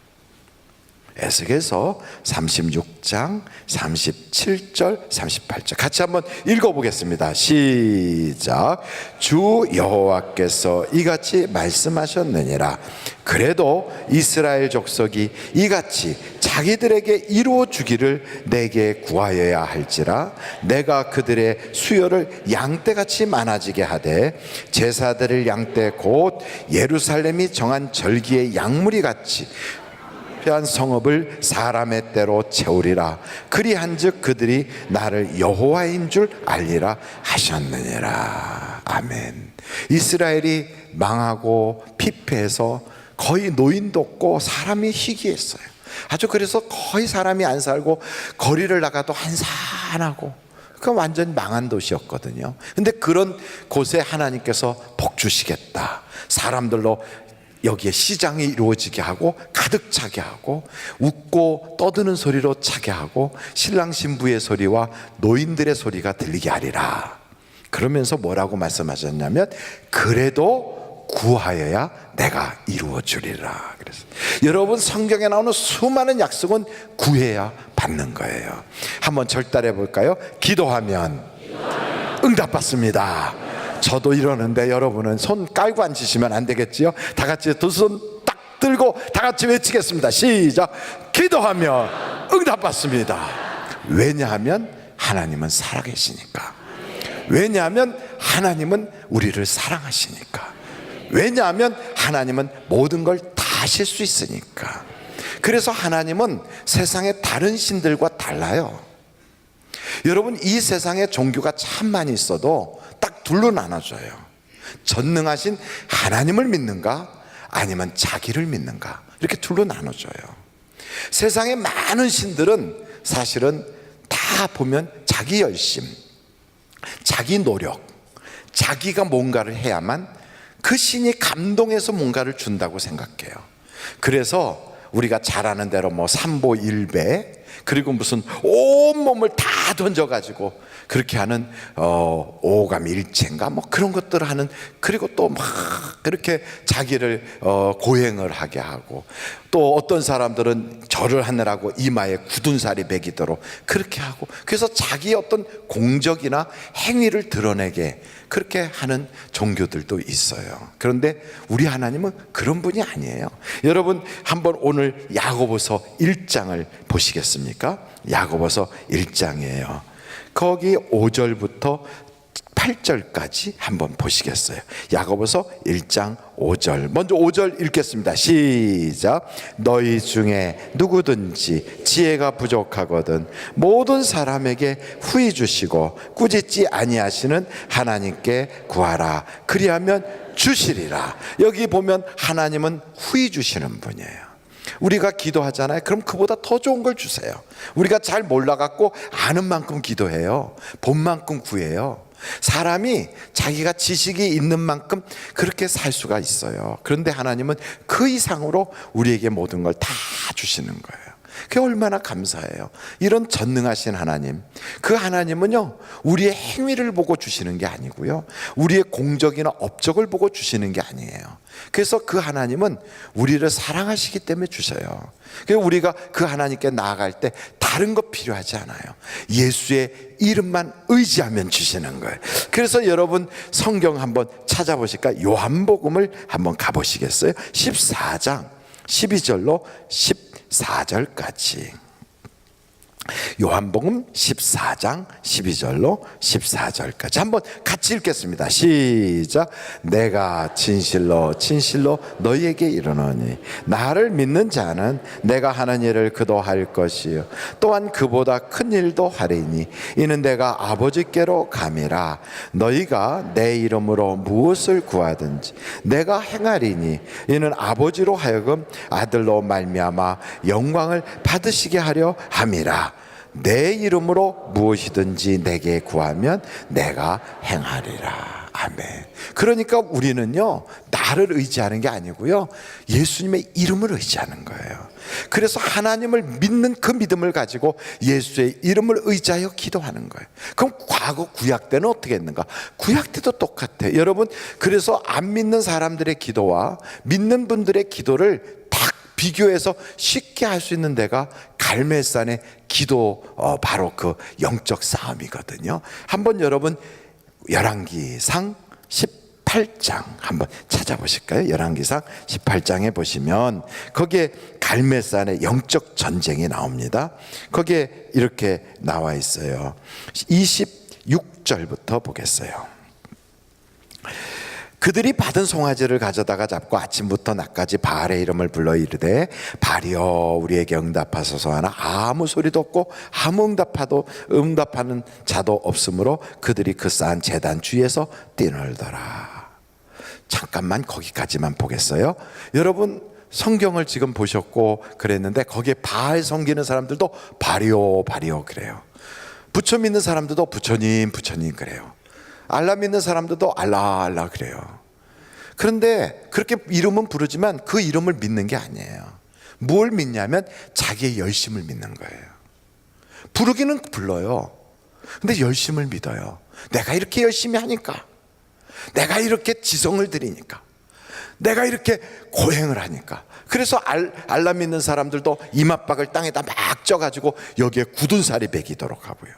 에스겔서 36장 37절 38절 같이 한번 읽어보겠습니다. 시작. 주 여호와께서 이같이 말씀하셨느니라. 그래도 이스라엘 족속이 이같이 자기들에게 이루어 주기를 내게 구하여야 할지라. 내가 그들의 수요를 양떼같이 많아지게 하되 제사드릴 양떼 곧 예루살렘이 정한 절기의 양무리 같이 한 성읍을 사람의 때로 채우리라. 그리한즉 그들이 나를 여호와인 줄 알리라 하셨느니라. 아멘. 이스라엘이 망하고 피폐해서 거의 노인도 없고 사람이 희귀했어요. 아주 그래서 거의 사람이 안 살고 거리를 나가도 한산하고 그 완전 망한 도시였거든요. 근데 그런 곳에 하나님께서 복 주시겠다. 사람들로 여기에 시장이 이루어지게 하고 가득 차게 하고 웃고 떠드는 소리로 차게 하고 신랑 신부의 소리와 노인들의 소리가 들리게 하리라. 그러면서 뭐라고 말씀하셨냐면 그래도 구하여야 내가 이루어 주리라. 그래서 여러분 성경에 나오는 수많은 약속은 구해야 받는 거예요. 한번 절달해 볼까요? 기도하면 응답받습니다. 저도 이러는데 여러분은 손 깔고 앉으시면 안 되겠지요? 다 같이 두 손 딱 들고 다 같이 외치겠습니다. 시작. 기도하면 응답받습니다. 왜냐하면 하나님은 살아계시니까. 왜냐하면 하나님은 우리를 사랑하시니까. 왜냐하면 하나님은 모든 걸 다 하실 수 있으니까. 그래서 하나님은 세상의 다른 신들과 달라요. 여러분 이 세상에 종교가 참 많이 있어도 딱 둘로 나눠져요. 전능하신 하나님을 믿는가 아니면 자기를 믿는가, 이렇게 둘로 나눠져요. 세상에 많은 신들은 사실은 다 보면 자기 열심, 자기 노력, 자기가 뭔가를 해야만 그 신이 감동해서 뭔가를 준다고 생각해요. 그래서 우리가 잘 아는 대로 뭐 삼보일배, 그리고 무슨 온몸을 다 던져가지고 그렇게 하는 오감일체인가 뭐 그런 것들을 하는, 그리고 또 막 그렇게 자기를 고행을 하게 하고, 또 어떤 사람들은 절을 하느라고 이마에 굳은 살이 배기도록 그렇게 하고, 그래서 자기의 어떤 공적이나 행위를 드러내게 그렇게 하는 종교들도 있어요. 그런데 우리 하나님은 그런 분이 아니에요. 여러분 한번 오늘 야고보서 1장을 보시겠습니까? 야고보서 1장이에요. 거기 5절부터 8절까지 한번 보시겠어요? 야고보서 1장 5절. 먼저 5절 읽겠습니다. 시작. 너희 중에 누구든지 지혜가 부족하거든 모든 사람에게 후히 주시고 꾸짖지 아니하시는 하나님께 구하라. 그리하면 주시리라. 여기 보면 하나님은 후히 주시는 분이에요. 우리가 기도하잖아요. 그럼 그보다 더 좋은 걸 주세요. 우리가 잘 몰라갖고 아는 만큼 기도해요. 본 만큼 구해요. 사람이 자기가 지식이 있는 만큼 그렇게 살 수가 있어요. 그런데 하나님은 그 이상으로 우리에게 모든 걸 다 주시는 거예요. 그게 얼마나 감사해요. 이런 전능하신 하나님, 그 하나님은요 우리의 행위를 보고 주시는 게 아니고요, 우리의 공적이나 업적을 보고 주시는 게 아니에요. 그래서 그 하나님은 우리를 사랑하시기 때문에 주셔요. 그래서 우리가 그 하나님께 나아갈 때 다른 거 필요하지 않아요. 예수의 이름만 의지하면 주시는 거예요. 그래서 여러분 성경 한번 찾아보실까요? 요한복음을 한번 가보시겠어요? 14장 12절로 14절까지. 요한복음 14장 12절로 14절까지 한번 같이 읽겠습니다. 시작. 내가 진실로 진실로 너희에게 이르노니 나를 믿는 자는 내가 하는 일을 그도 할 것이요 또한 그보다 큰 일도 하리니 이는 내가 아버지께로 감이라. 너희가 내 이름으로 무엇을 구하든지 내가 행하리니 이는 아버지로 하여금 아들로 말미암아 영광을 받으시게 하려 함이라. 내 이름으로 무엇이든지 내게 구하면 내가 행하리라. 아멘. 그러니까 우리는요 나를 의지하는 게 아니고요, 예수님의 이름을 의지하는 거예요. 그래서 하나님을 믿는 그 믿음을 가지고 예수의 이름을 의지하여 기도하는 거예요. 그럼 과거 구약 때는 어떻게 했는가? 구약 때도 똑같아요, 여러분. 그래서 안 믿는 사람들의 기도와 믿는 분들의 기도를 딱 비교해서 쉽게 할 수 있는 데가 갈멜산의 기도, 바로 그 영적 싸움이거든요. 한번 여러분 열왕기상 18장 한번 찾아보실까요? 열왕기상 18장에 보시면 거기에 갈멜산의 영적 전쟁이 나옵니다. 거기에 이렇게 나와 있어요. 26절부터 보겠어요. 그들이 받은 송아지를 가져다가 잡고 아침부터 낮까지 바알의 이름을 불러 이르되, 바알이여 우리에게 응답하소서 하나 아무 소리도 없고 아무 응답하는 자도 없으므로 그들이 그 쌓은 제단 주위에서 뛰놀더라. 잠깐만 거기까지만 보겠어요. 여러분 성경을 지금 보셨고 그랬는데 거기에 바알 섬기는 사람들도 바리오 바리오 그래요. 부처 믿는 사람들도 부처님 부처님 그래요. 알라 믿는 사람들도 알라 알라 그래요. 그런데 그렇게 이름은 부르지만 그 이름을 믿는 게 아니에요. 뭘 믿냐면 자기의 열심을 믿는 거예요. 부르기는 불러요. 근데 열심을 믿어요. 내가 이렇게 열심히 하니까, 내가 이렇게 지성을 들이니까, 내가 이렇게 고행을 하니까. 그래서 알라 믿는 사람들도 이맛박을 땅에다 막 쪄가지고 여기에 굳은 살이 배기도록 하고요.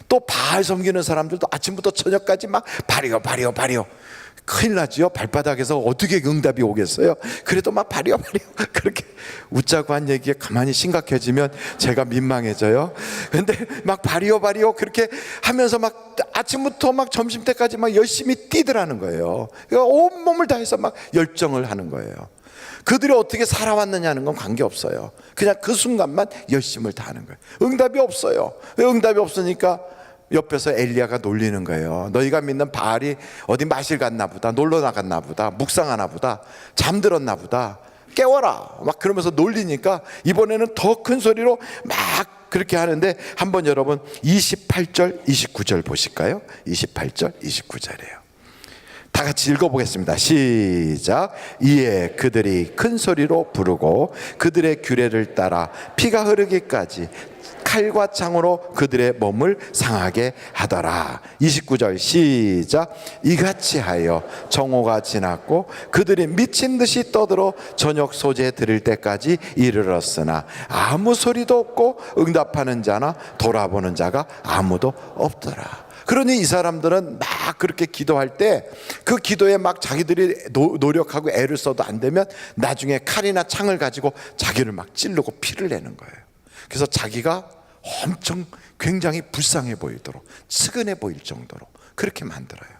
또 바알 섬기는 사람들도 아침부터 저녁까지 막 바리오 바리오 바리오. 큰일 나지요. 발바닥에서 어떻게 응답이 오겠어요. 그래도 막 바리오 바리오 그렇게 웃자고 한 얘기에 가만히 심각해지면 제가 민망해져요. 근데 막 바리오 바리오 그렇게 하면서 막 아침부터 막 점심때까지 막 열심히 뛰더라는 거예요. 그러니까 온몸을 다해서 막 열정을 하는 거예요. 그들이 어떻게 살아왔느냐는 건 관계없어요. 그냥 그 순간만 열심을 다하는 거예요. 응답이 없어요. 왜 응답이 없으니까 옆에서 엘리야가 놀리는 거예요. 너희가 믿는 바알이 어디 마실 갔나 보다, 놀러 나갔나 보다, 묵상하나 보다, 잠들었나 보다, 깨워라 막 그러면서 놀리니까 이번에는 더 큰 소리로 막 그렇게 하는데, 한번 여러분 28절 29절 보실까요? 28절 29절이에요. 다 같이 읽어보겠습니다. 시작. 이에 그들이 큰 소리로 부르고 그들의 규례를 따라 피가 흐르기까지 칼과 창으로 그들의 몸을 상하게 하더라. 29절 시작. 이같이 하여 정오가 지났고 그들이 미친 듯이 떠들어 저녁 소재 들을 때까지 이르렀으나 아무 소리도 없고 응답하는 자나 돌아보는 자가 아무도 없더라. 그러니 이 사람들은 막 그렇게 기도할 때 그 기도에 막 자기들이 노력하고 애를 써도 안 되면 나중에 칼이나 창을 가지고 자기를 막 찌르고 피를 내는 거예요. 그래서 자기가 엄청 굉장히 불쌍해 보이도록, 측은해 보일 정도로 그렇게 만들어요.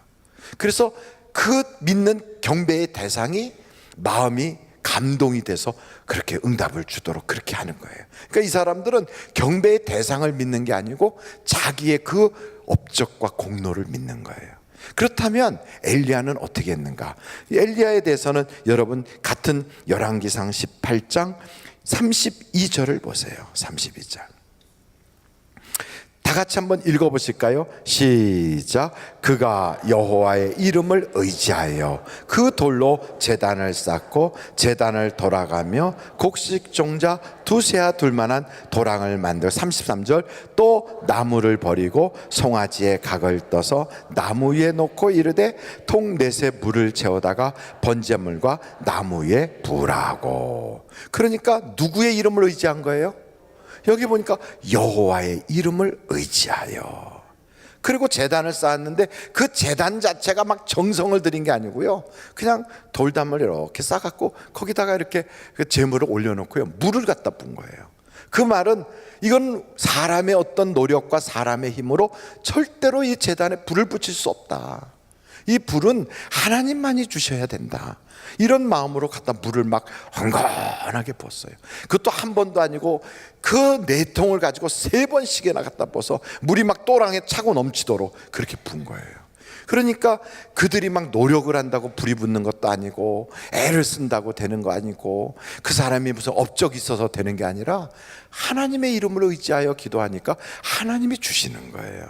그래서 그 믿는 경배의 대상이 마음이 감동이 돼서 그렇게 응답을 주도록 그렇게 하는 거예요. 그러니까 이 사람들은 경배의 대상을 믿는 게 아니고 자기의 그 업적과 공로를 믿는 거예요. 그렇다면 엘리야는 어떻게 했는가? 엘리야에 대해서는 여러분 같은 열왕기상 18장 32절을 보세요. 32절. 다 같이 한번 읽어보실까요? 시작. 그가 여호와의 이름을 의지하여 그 돌로 제단을 쌓고 제단을 돌아가며 곡식 종자 두세아 둘만한 도랑을 만들. 33절. 또 나무를 버리고 송아지에 각을 떠서 나무 위에 놓고 이르되 통 넷에 물을 채우다가 번제물과 나무 위에 부으라고. 그러니까 누구의 이름을 의지한 거예요? 여기 보니까 여호와의 이름을 의지하여. 그리고 제단을 쌓았는데 그 제단 자체가 막 정성을 들인 게 아니고요, 그냥 돌담을 이렇게 쌓았고 거기다가 이렇게 그 제물을 올려놓고요 물을 갖다 붓은 거예요. 그 말은 이건 사람의 어떤 노력과 사람의 힘으로 절대로 이 제단에 불을 붙일 수 없다. 이 불은 하나님만이 주셔야 된다. 이런 마음으로 갖다 물을 막 흥건하게 부었어요. 그것도 한 번도 아니고 그 4통을 가지고 3번씩이나 갖다 부어서 물이 막 또랑에 차고 넘치도록 그렇게 부은 거예요. 그러니까 그들이 막 노력을 한다고 불이 붙는 것도 아니고 애를 쓴다고 되는 거 아니고 그 사람이 무슨 업적이 있어서 되는 게 아니라 하나님의 이름을 의지하여 기도하니까 하나님이 주시는 거예요.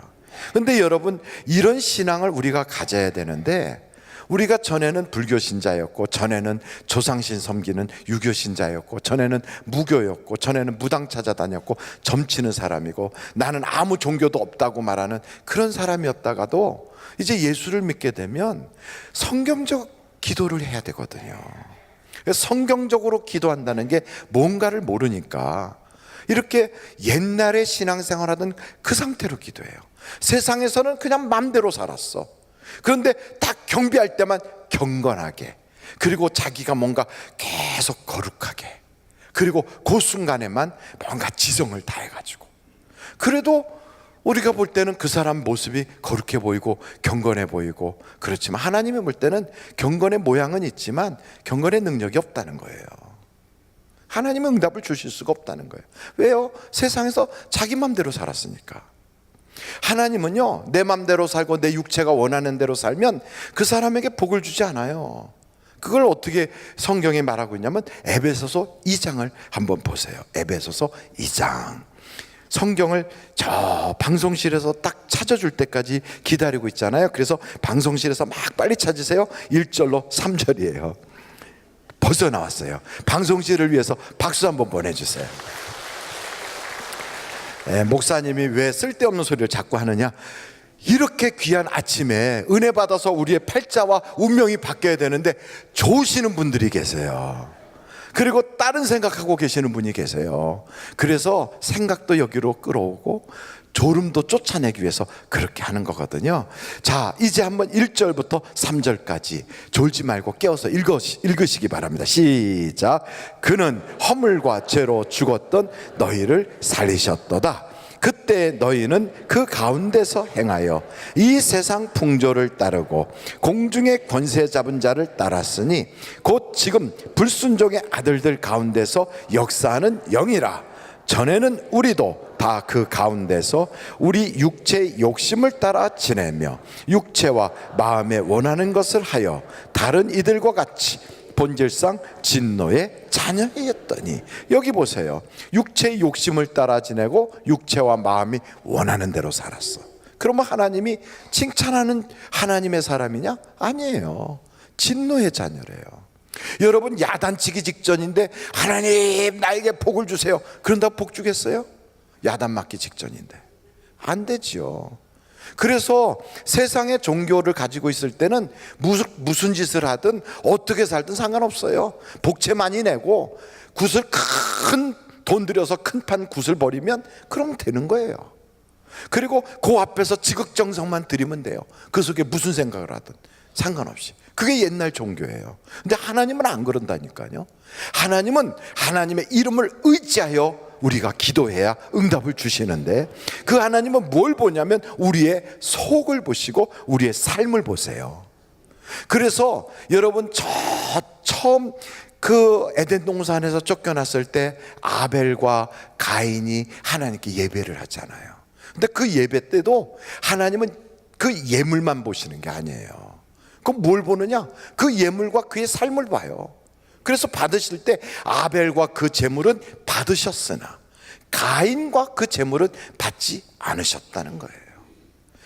근데 여러분 이런 신앙을 우리가 가져야 되는데 우리가 전에는 불교 신자였고, 전에는 조상신 섬기는 유교 신자였고, 전에는 무교였고, 전에는 무당 찾아다녔고, 점치는 사람이고, 나는 아무 종교도 없다고 말하는 그런 사람이었다가도 이제 예수를 믿게 되면 성경적 기도를 해야 되거든요. 성경적으로 기도한다는 게 뭔가를 모르니까 이렇게 옛날에 신앙생활하던 그 상태로 기도해요. 세상에서는 그냥 맘대로 살았어. 그런데 딱 경배할 때만 경건하게, 그리고 자기가 뭔가 계속 거룩하게, 그리고 그 순간에만 뭔가 지성을 다해가지고, 그래도 우리가 볼 때는 그 사람 모습이 거룩해 보이고 경건해 보이고, 그렇지만 하나님이 볼 때는 경건의 모양은 있지만 경건의 능력이 없다는 거예요. 하나님은 응답을 주실 수가 없다는 거예요. 왜요? 세상에서 자기 맘대로 살았으니까. 하나님은요, 내 맘대로 살고 내 육체가 원하는 대로 살면 그 사람에게 복을 주지 않아요. 그걸 어떻게 성경에 말하고 있냐면 에베소서 2장을 한번 보세요. 에베소서 2장. 성경을 저 방송실에서 딱 찾아줄 때까지 기다리고 있잖아요. 그래서 방송실에서 막 빨리 찾으세요. 1절로 3절이에요. 벌써 나왔어요. 방송실을 위해서 박수 한번 보내주세요. 목사님이 왜 쓸데없는 소리를 자꾸 하느냐, 이렇게 귀한 아침에 은혜 받아서 우리의 팔자와 운명이 바뀌어야 되는데 좋으시는 분들이 계세요. 그리고 다른 생각하고 계시는 분이 계세요. 그래서 생각도 여기로 끌어오고 졸음도 쫓아내기 위해서 그렇게 하는 거거든요. 자, 이제 한번 1절부터 3절까지 졸지 말고 깨워서 읽으시기 바랍니다. 시작. 그는 허물과 죄로 죽었던 너희를 살리셨도다. 그때 너희는 그 가운데서 행하여 이 세상 풍조를 따르고 공중의 권세 잡은 자를 따랐으니 곧 지금 불순종의 아들들 가운데서 역사하는 영이라. 전에는 우리도 다 그 가운데서 우리 육체의 욕심을 따라 지내며 육체와 마음에 원하는 것을 하여 다른 이들과 같이 본질상 진노의 자녀였더니, 여기 보세요. 육체의 욕심을 따라 지내고 육체와 마음이 원하는 대로 살았어. 그러면 하나님이 칭찬하는 하나님의 사람이냐? 아니에요. 진노의 자녀래요. 여러분, 야단치기 직전인데 하나님 나에게 복을 주세요, 그런다고 복 주겠어요? 야단 맞기 직전인데 안 되지요. 그래서 세상의 종교를 가지고 있을 때는 무슨 짓을 하든 어떻게 살든 상관없어요. 복채 많이 내고 굿을 큰 돈 들여서 큰 판 굿을 버리면 그럼 되는 거예요. 그리고 그 앞에서 지극정성만 드리면 돼요. 그 속에 무슨 생각을 하든 상관없이. 그게 옛날 종교예요. 근데 하나님은 안 그런다니까요. 하나님은 하나님의 이름을 의지하여 우리가 기도해야 응답을 주시는데, 그 하나님은 뭘 보냐면 우리의 속을 보시고 우리의 삶을 보세요. 그래서 여러분, 처음 그 에덴 동산에서 쫓겨났을 때 아벨과 가인이 하나님께 예배를 하잖아요. 근데 그 예배 때도 하나님은 그 예물만 보시는 게 아니에요. 그럼 뭘 보느냐? 그 예물과 그의 삶을 봐요. 그래서 받으실 때 아벨과 그 제물은 받으셨으나 가인과 그 제물은 받지 않으셨다는 거예요.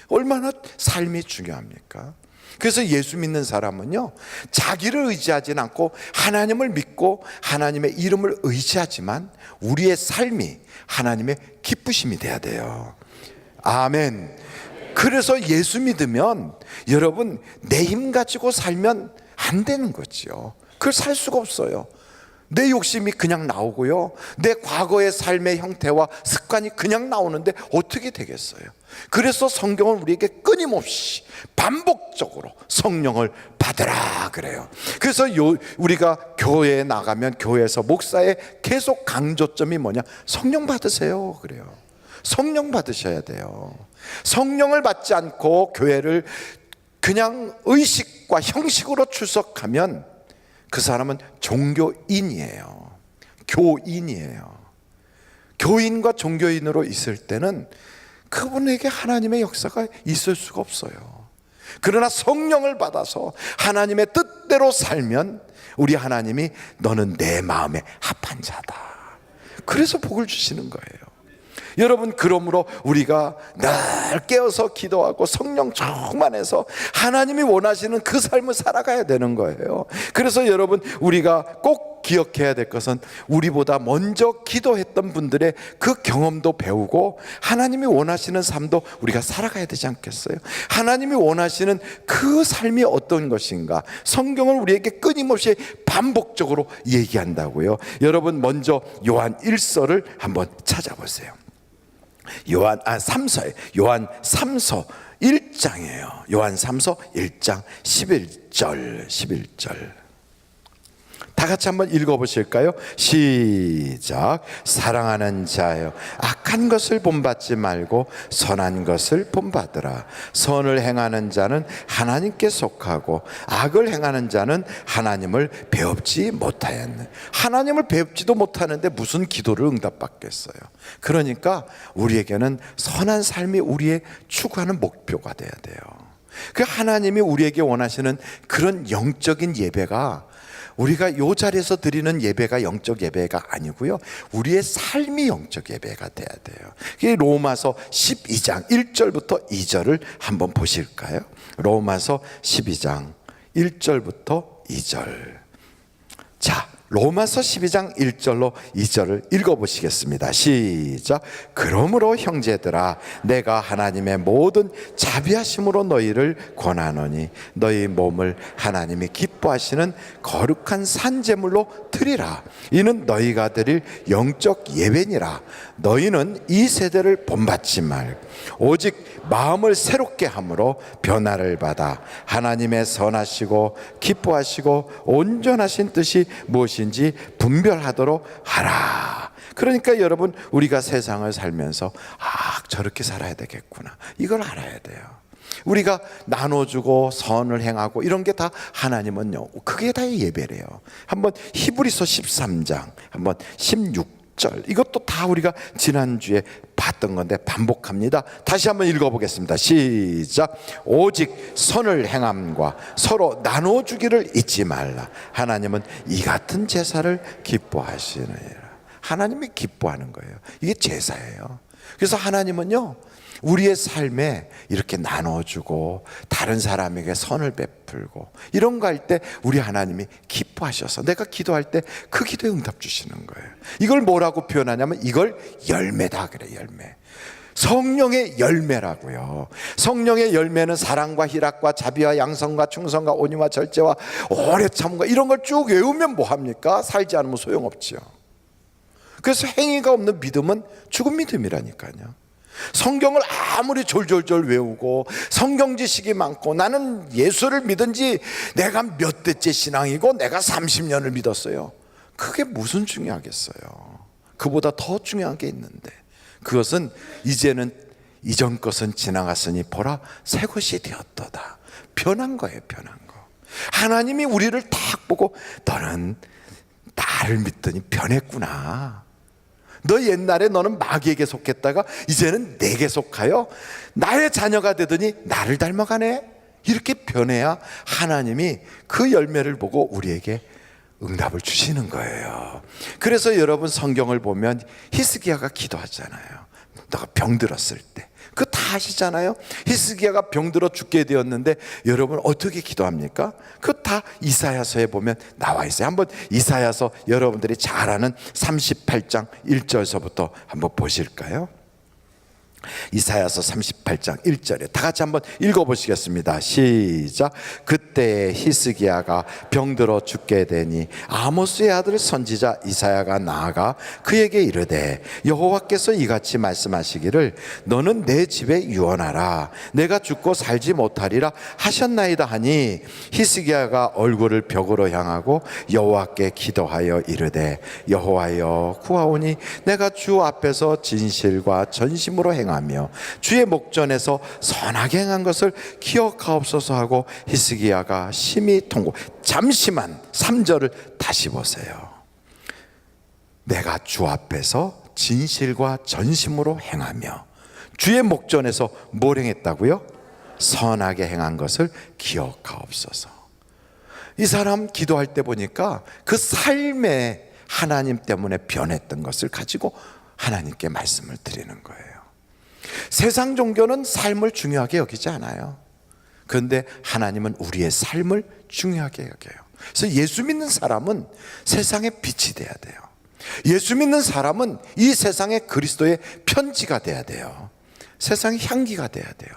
얼마나 삶이 중요합니까? 그래서 예수 믿는 사람은요, 자기를 의지하지는 않고 하나님을 믿고 하나님의 이름을 의지하지만 우리의 삶이 하나님의 기쁘심이 돼야 돼요. 아멘. 그래서 예수 믿으면 여러분, 내 힘 가지고 살면 안 되는 거죠. 그걸 살 수가 없어요. 내 욕심이 그냥 나오고요, 내 과거의 삶의 형태와 습관이 그냥 나오는데 어떻게 되겠어요? 그래서 성경은 우리에게 끊임없이 반복적으로 성령을 받으라 그래요. 그래서 우리가 교회에 나가면 교회에서 목사의 계속 강조점이 뭐냐? 성령 받으세요 그래요. 성령 받으셔야 돼요. 성령을 받지 않고 교회를 그냥 의식과 형식으로 출석하면 그 사람은 종교인이에요. 교인이에요. 교인과 종교인으로 있을 때는 그분에게 하나님의 역사가 있을 수가 없어요. 그러나 성령을 받아서 하나님의 뜻대로 살면 우리 하나님이 너는 내 마음에 합한 자다, 그래서 복을 주시는 거예요. 여러분, 그러므로 우리가 늘 깨어서 기도하고 성령 충만해서 하나님이 원하시는 그 삶을 살아가야 되는 거예요. 그래서 여러분, 우리가 꼭 기억해야 될 것은 우리보다 먼저 기도했던 분들의 그 경험도 배우고 하나님이 원하시는 삶도 우리가 살아가야 되지 않겠어요? 하나님이 원하시는 그 삶이 어떤 것인가, 성경을 우리에게 끊임없이 반복적으로 얘기한다고요. 여러분, 먼저 요한 1서를 한번 찾아보세요. 요한 3서 1장이에요. 요한 3서 1장 11절 다 같이 한번 읽어보실까요? 시작. 사랑하는 자여, 악한 것을 본받지 말고 선한 것을 본받으라. 선을 행하는 자는 하나님께 속하고 악을 행하는 자는 하나님을 배웁지 못하였네. 하나님을 배웁지도 못하는데 무슨 기도를 응답받겠어요? 그러니까 우리에게는 선한 삶이 우리의 추구하는 목표가 돼야 돼요. 그 하나님이 우리에게 원하시는 그런 영적인 예배가, 우리가 이 자리에서 드리는 예배가 영적 예배가 아니고요, 우리의 삶이 영적 예배가 돼야 돼요. 이게 로마서 12장 1절부터 2절을 한번 보실까요? 로마서 12장 1절부터 2절. 자, 로마서 12장 1절로 2절을 읽어보시겠습니다. 시작. 그러므로 형제들아, 내가 하나님의 모든 자비하심으로 너희를 권하노니 너희 몸을 하나님이 기뻐하시는 거룩한 산제물로 드리라. 이는 너희가 드릴 영적 예배니라. 너희는 이 세대를 본받지 말고 오직 마음을 새롭게 함으로 변화를 받아 하나님의 선하시고 기뻐하시고 온전하신 뜻이 무엇인지 분별하도록 하라. 그러니까 여러분, 우리가 세상을 살면서 저렇게 살아야 되겠구나, 이걸 알아야 돼요. 우리가 나눠주고 선을 행하고 이런 게 다 하나님은요, 그게 다 예배래요. 한번 히브리서 13장 한번 16절, 이것도 다 우리가 지난주에 봤던 건데 반복합니다. 다시 한번 읽어보겠습니다. 시작. 오직 선을 행함과 서로 나눠주기를 잊지 말라. 하나님은 이 같은 제사를 기뻐하시느니라. 하나님이 기뻐하는 거예요. 이게 제사예요. 그래서 하나님은요, 우리의 삶에 이렇게 나눠주고 다른 사람에게 선을 베풀고 이런 거 할 때 우리 하나님이 기뻐하셔서 내가 기도할 때 그 기도에 응답 주시는 거예요. 이걸 뭐라고 표현하냐면 이걸 열매다 그래. 열매. 성령의 열매라고요. 성령의 열매는 사랑과 희락과 자비와 양성과 충성과 온유와 절제와 오래 참음과 이런 걸 쭉 외우면 뭐합니까? 살지 않으면 소용없죠. 그래서 행위가 없는 믿음은 죽은 믿음이라니까요. 성경을 아무리 졸졸졸 외우고 성경 지식이 많고 나는 예수를 믿은 지 내가 몇 대째 신앙이고 내가 30년을 믿었어요. 그게 무슨 중요하겠어요? 그보다 더 중요한 게 있는데, 그것은 이제는 이전 것은 지나갔으니 보라 새 것이 되었도다. 변한 거예요. 변한 거. 하나님이 우리를 딱 보고 너는 나를 믿더니 변했구나. 너 옛날에 너는 마귀에게 속했다가 이제는 내게 속하여 나의 자녀가 되더니 나를 닮아가네. 이렇게 변해야 하나님이 그 열매를 보고 우리에게 응답을 주시는 거예요. 그래서 여러분, 성경을 보면 히스기야가 기도하잖아요. 너가 병들었을 때 그거 다 아시잖아요. 히스기야가 병들어 죽게 되었는데 여러분 어떻게 기도합니까? 그거 다 이사야서에 보면 나와 있어요. 한번 이사야서 여러분들이 잘 아는 38장 1절서부터 한번 보실까요? 이사야서 38장 1절에 다 같이 한번 읽어보시겠습니다. 시작. 그때 히스기야가 병들어 죽게 되니 아모스의 아들 선지자 이사야가 나아가 그에게 이르되 여호와께서 이같이 말씀하시기를 너는 내 집에 유언하라. 내가 죽고 살지 못하리라 하셨나이다 하니 히스기야가 얼굴을 벽으로 향하고 여호와께 기도하여 이르되 여호와여 구하오니 내가 주 앞에서 진실과 전심으로 행하며 주의 목전에서 선하게 행한 것을 기억하옵소서 하고 히스기야가 심히 통고. 잠시만 3절을 다시 보세요. 내가 주 앞에서 진실과 전심으로 행하며 주의 목전에서 뭘 행했다고요? 선하게 행한 것을 기억하옵소서. 이 사람 기도할 때 보니까 그 삶에 하나님 때문에 변했던 것을 가지고 하나님께 말씀을 드리는 거예요. 세상 종교는 삶을 중요하게 여기지 않아요. 그런데 하나님은 우리의 삶을 중요하게 여겨요. 그래서 예수 믿는 사람은 세상의 빛이 돼야 돼요. 예수 믿는 사람은 이 세상에 그리스도의 편지가 돼야 돼요. 세상의 향기가 돼야 돼요.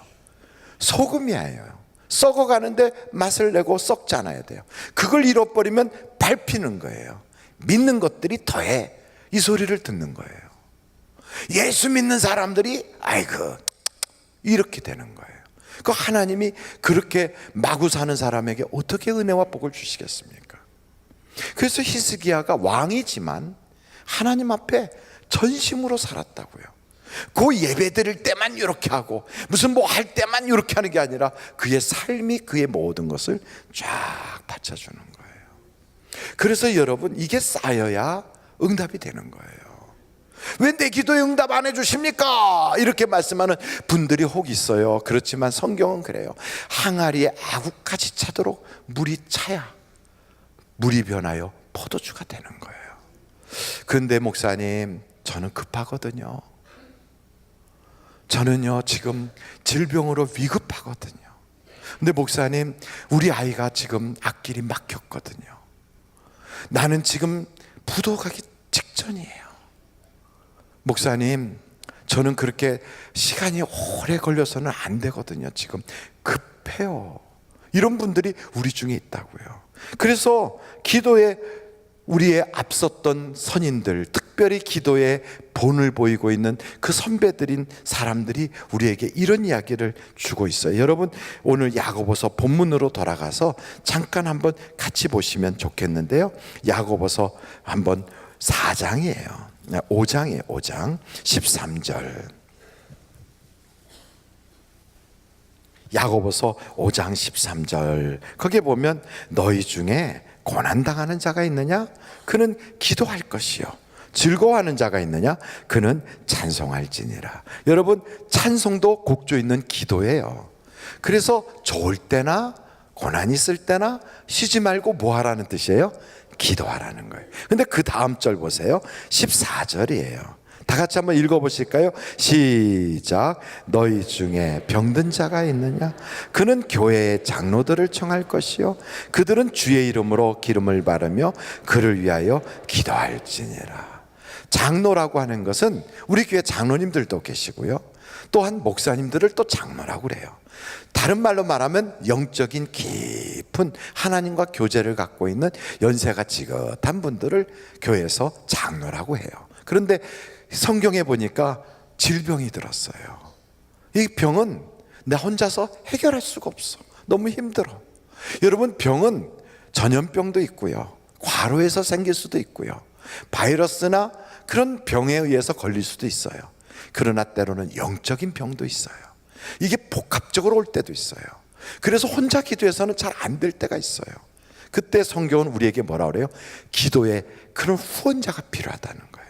소금이에요. 썩어가는데 맛을 내고 썩지 않아야 돼요. 그걸 잃어버리면 밟히는 거예요. 믿는 것들이 더해, 이 소리를 듣는 거예요. 예수 믿는 사람들이 아이고 이렇게 되는 거예요. 그 하나님이 그렇게 마구 사는 사람에게 어떻게 은혜와 복을 주시겠습니까? 그래서 히스기야가 왕이지만 하나님 앞에 전심으로 살았다고요. 그 예배 드릴 때만 이렇게 하고 무슨 뭐 할 때만 이렇게 하는 게 아니라 그의 삶이 그의 모든 것을 쫙 바쳐주는 거예요. 그래서 여러분, 이게 쌓여야 응답이 되는 거예요. 왜 내 기도에 응답 안 해주십니까? 이렇게 말씀하는 분들이 혹 있어요. 그렇지만 성경은 그래요. 항아리에 아구까지 차도록 물이 차야 물이 변하여 포도주가 되는 거예요. 그런데 목사님, 저는 급하거든요. 저는요 지금 질병으로 위급하거든요. 근데 목사님, 우리 아이가 지금 앞길이 막혔거든요. 나는 지금 부도 가기 직전이에요. 목사님, 저는 그렇게 시간이 오래 걸려서는 안 되거든요. 지금 급해요. 이런 분들이 우리 중에 있다고요. 그래서 기도에 우리의 앞섰던 선인들, 특별히 기도에 본을 보이고 있는 그 선배들인 사람들이 우리에게 이런 이야기를 주고 있어요. 여러분, 오늘 야고보서 본문으로 돌아가서 잠깐 한번 같이 보시면 좋겠는데요. 야고보서 한번 4장이에요. 5장이에요. 5장 13절. 야고보서 5장 13절. 거기에 보면 너희 중에 고난당하는 자가 있느냐? 그는 기도할 것이요. 즐거워하는 자가 있느냐? 그는 찬송할지니라. 여러분, 찬송도 곡조 있는 기도예요. 그래서 좋을 때나 고난 있을 때나 쉬지 말고 뭐 하라는 뜻이에요? 기도하라는 거예요. 근데 그 다음 절 보세요. 14절이에요. 다 같이 한번 읽어보실까요? 시작. 너희 중에 병든 자가 있느냐? 그는 교회의 장로들을 청할 것이요 그들은 주의 이름으로 기름을 바르며 그를 위하여 기도할지니라. 장로라고 하는 것은 우리 교회 장로님들도 계시고요, 또한 목사님들을 또 장로라고 그래요. 다른 말로 말하면 영적인 깊은 하나님과 교제를 갖고 있는 연세가 지긋한 분들을 교회에서 장로라고 해요. 그런데 성경에 보니까 질병이 들었어요. 이 병은 나 혼자서 해결할 수가 없어. 너무 힘들어. 여러분, 병은 전염병도 있고요, 과로에서 생길 수도 있고요, 바이러스나 그런 병에 의해서 걸릴 수도 있어요. 그러나 때로는 영적인 병도 있어요. 이게 복합적으로 올 때도 있어요. 그래서 혼자 기도해서는 잘 안 될 때가 있어요. 그때 성경은 우리에게 뭐라 그래요? 기도에 그런 후원자가 필요하다는 거예요.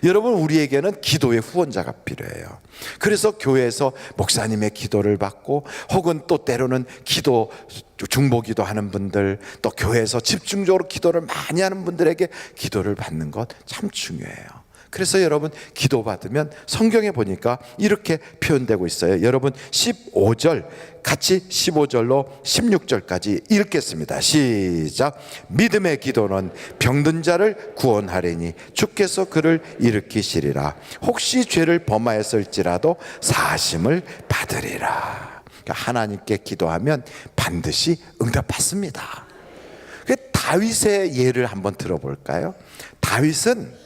여러분, 우리에게는 기도의 후원자가 필요해요. 그래서 교회에서 목사님의 기도를 받고, 혹은 또 때로는 기도 중보기도 하는 분들, 또 교회에서 집중적으로 기도를 많이 하는 분들에게 기도를 받는 것 참 중요해요. 그래서 여러분, 기도 받으면 성경에 보니까 이렇게 표현되고 있어요. 여러분, 15절 같이 15절로 16절까지 읽겠습니다. 시작. 믿음의 기도는 병든 자를 구원하리니 주께서 그를 일으키시리라. 혹시 죄를 범하였을지라도 사하심을 받으리라. 그러니까 하나님께 기도하면 반드시 응답받습니다. 다윗의 예를 한번 들어볼까요? 다윗은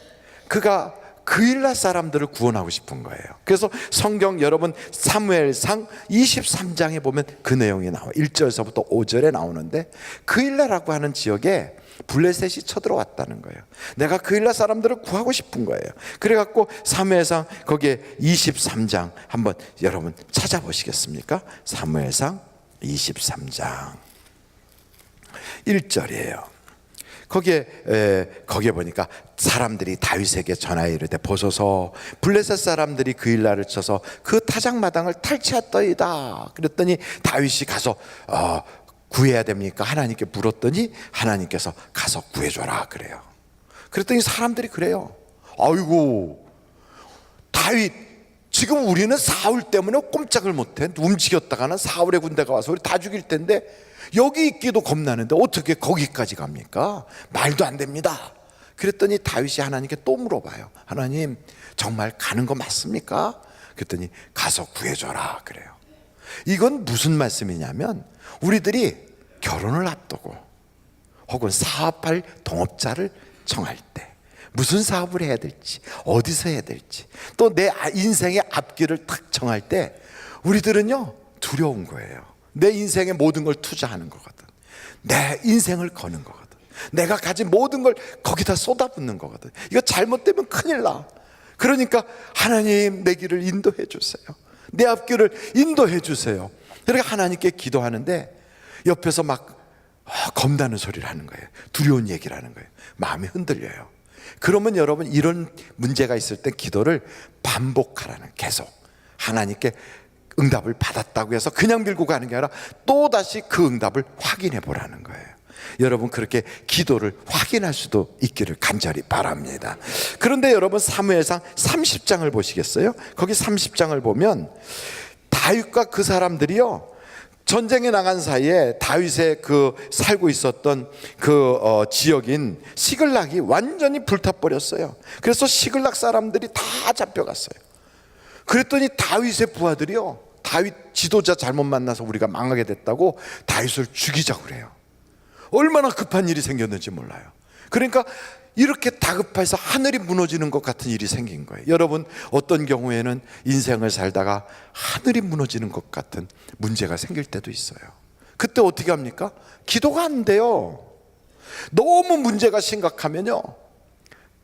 그가 그일라 사람들을 구원하고 싶은 거예요. 그래서 성경 여러분 사무엘상 23장에 보면 그 내용이 나와요. 1절에서부터 5절에 나오는데, 그일라라고 하는 지역에 블레셋이 쳐들어왔다는 거예요. 내가 그일라 사람들을 구하고 싶은 거예요. 그래갖고 사무엘상 거기에 23장 한번 여러분 찾아보시겠습니까? 사무엘상 23장 1절이에요. 거기에 보니까 사람들이 다윗에게 전하여 이르되 보소서 블레셋 사람들이 그일라를 쳐서 그 타작마당을 탈취했더이다. 그랬더니 다윗이 가서 구해야 됩니까? 하나님께 물었더니 하나님께서 가서 구해줘라 그래요. 그랬더니 사람들이 그래요. 아이고, 다윗, 지금 우리는 사울 때문에 꼼짝을 못해. 움직였다가는 사울의 군대가 와서 우리 다 죽일 텐데 여기 있기도 겁나는데 어떻게 거기까지 갑니까? 말도 안 됩니다. 그랬더니 다윗이 하나님께 또 물어봐요. 하나님, 정말 가는 거 맞습니까? 그랬더니 가서 구해줘라 그래요. 이건 무슨 말씀이냐면 우리들이 결혼을 앞두고 혹은 사업할 동업자를 정할 때 무슨 사업을 해야 될지, 어디서 해야 될지, 또 내 인생의 앞길을 딱 정할 때 우리들은요 두려운 거예요. 내 인생의 모든 걸 투자하는 거거든. 내 인생을 거는 거거든. 내가 가진 모든 걸 거기다 쏟아붓는 거거든. 이거 잘못되면 큰일 나. 그러니까 하나님, 내 길을 인도해 주세요. 내 앞길을 인도해 주세요. 그러니까 하나님께 기도하는데 옆에서 막 겁나는 소리를 하는 거예요. 두려운 얘기를 하는 거예요. 마음이 흔들려요. 그러면 여러분, 이런 문제가 있을 때 기도를 반복하라는, 계속 하나님께 응답을 받았다고 해서 그냥 밀고 가는 게 아니라 또다시 그 응답을 확인해 보라는 거예요. 여러분, 그렇게 기도를 확인할 수도 있기를 간절히 바랍니다. 그런데 여러분, 사무엘상 30장을 보시겠어요? 거기 30장을 보면 다윗과 그 사람들이요, 전쟁에 나간 사이에 다윗의 그 살고 있었던 그 지역인 시글락이 완전히 불타버렸어요. 그래서 시글락 사람들이 다 잡혀갔어요. 그랬더니 다윗의 부하들이요, 다윗 지도자 잘못 만나서 우리가 망하게 됐다고 다윗을 죽이자고 그래요. 얼마나 급한 일이 생겼는지 몰라요. 그러니까 이렇게 다급해서 하늘이 무너지는 것 같은 일이 생긴 거예요. 여러분, 어떤 경우에는 인생을 살다가 하늘이 무너지는 것 같은 문제가 생길 때도 있어요. 그때 어떻게 합니까? 기도가 안 돼요. 너무 문제가 심각하면요,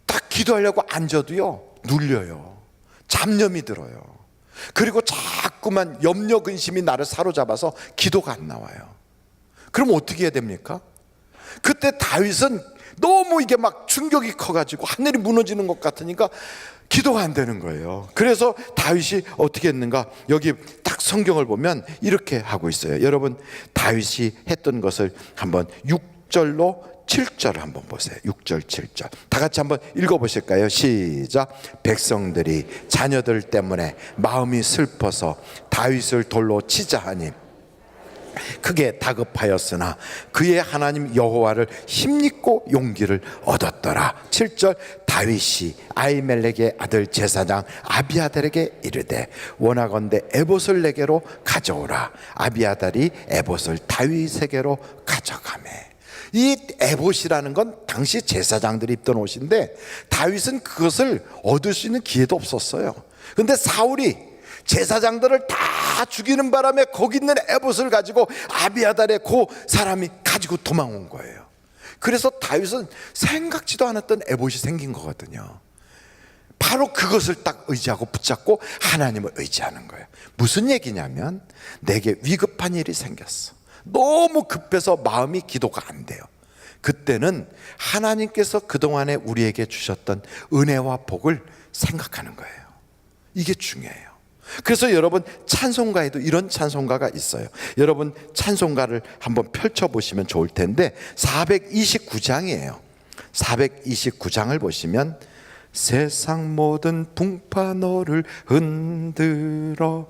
딱 기도하려고 앉아도요 눌려요. 잡념이 들어요. 그리고 자꾸만 염려 근심이 나를 사로잡아서 기도가 안 나와요. 그럼 어떻게 해야 됩니까? 그때 다윗은 너무 이게 막 충격이 커가지고 하늘이 무너지는 것 같으니까 기도가 안 되는 거예요. 그래서 다윗이 어떻게 했는가? 여기 딱 성경을 보면 이렇게 하고 있어요. 여러분, 다윗이 했던 것을 한번 6절로 7절 한번 보세요. 6절 7절 다 같이 한번 읽어보실까요? 시작. 백성들이 자녀들 때문에 마음이 슬퍼서 다윗을 돌로 치자 하니 크게 다급하였으나 그의 하나님 여호와를 힘입고 용기를 얻었더라. 7절. 다윗이 아히멜렉의 아들 제사장 아비아달에게 이르되 원하건대 에봇을 내게로 가져오라. 아비아달이 에봇을 다윗에게로 가져가매. 이 에봇이라는 건 당시 제사장들이 입던 옷인데 다윗은 그것을 얻을 수 있는 기회도 없었어요. 근데 사울이 제사장들을 다 죽이는 바람에 거기 있는 에봇을 가지고 아비아달의 그 사람이 가지고 도망온 거예요. 그래서 다윗은 생각지도 않았던 에봇이 생긴 거거든요. 바로 그것을 딱 의지하고 붙잡고 하나님을 의지하는 거예요. 무슨 얘기냐면 내게 위급한 일이 생겼어. 너무 급해서 마음이 기도가 안 돼요. 그때는 하나님께서 그동안에 우리에게 주셨던 은혜와 복을 생각하는 거예요. 이게 중요해요. 그래서 여러분, 찬송가에도 이런 찬송가가 있어요. 여러분, 찬송가를 한번 펼쳐보시면 좋을 텐데 429장이에요 429장을 보시면 세상 모든 풍파 너를 흔들어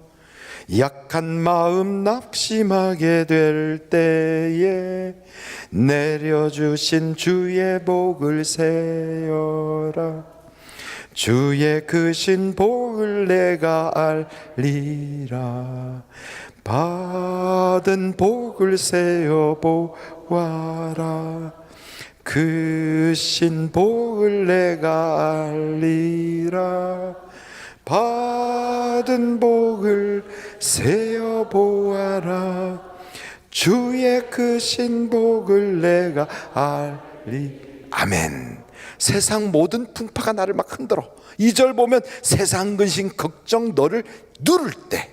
약한 마음 낙심하게 될 때에 내려주신 주의 복을 세어라. 주의 크신 복을 내가 알리라. 받은 복을 세어 보아라. 크신 복을 내가 알리라. 받은 복을 세어 보아라. 주의 크신 복을 내가 알리. 아멘. 세상 모든 풍파가 나를 막 흔들어. 2절 보면 세상 근심 걱정 너를 누를 때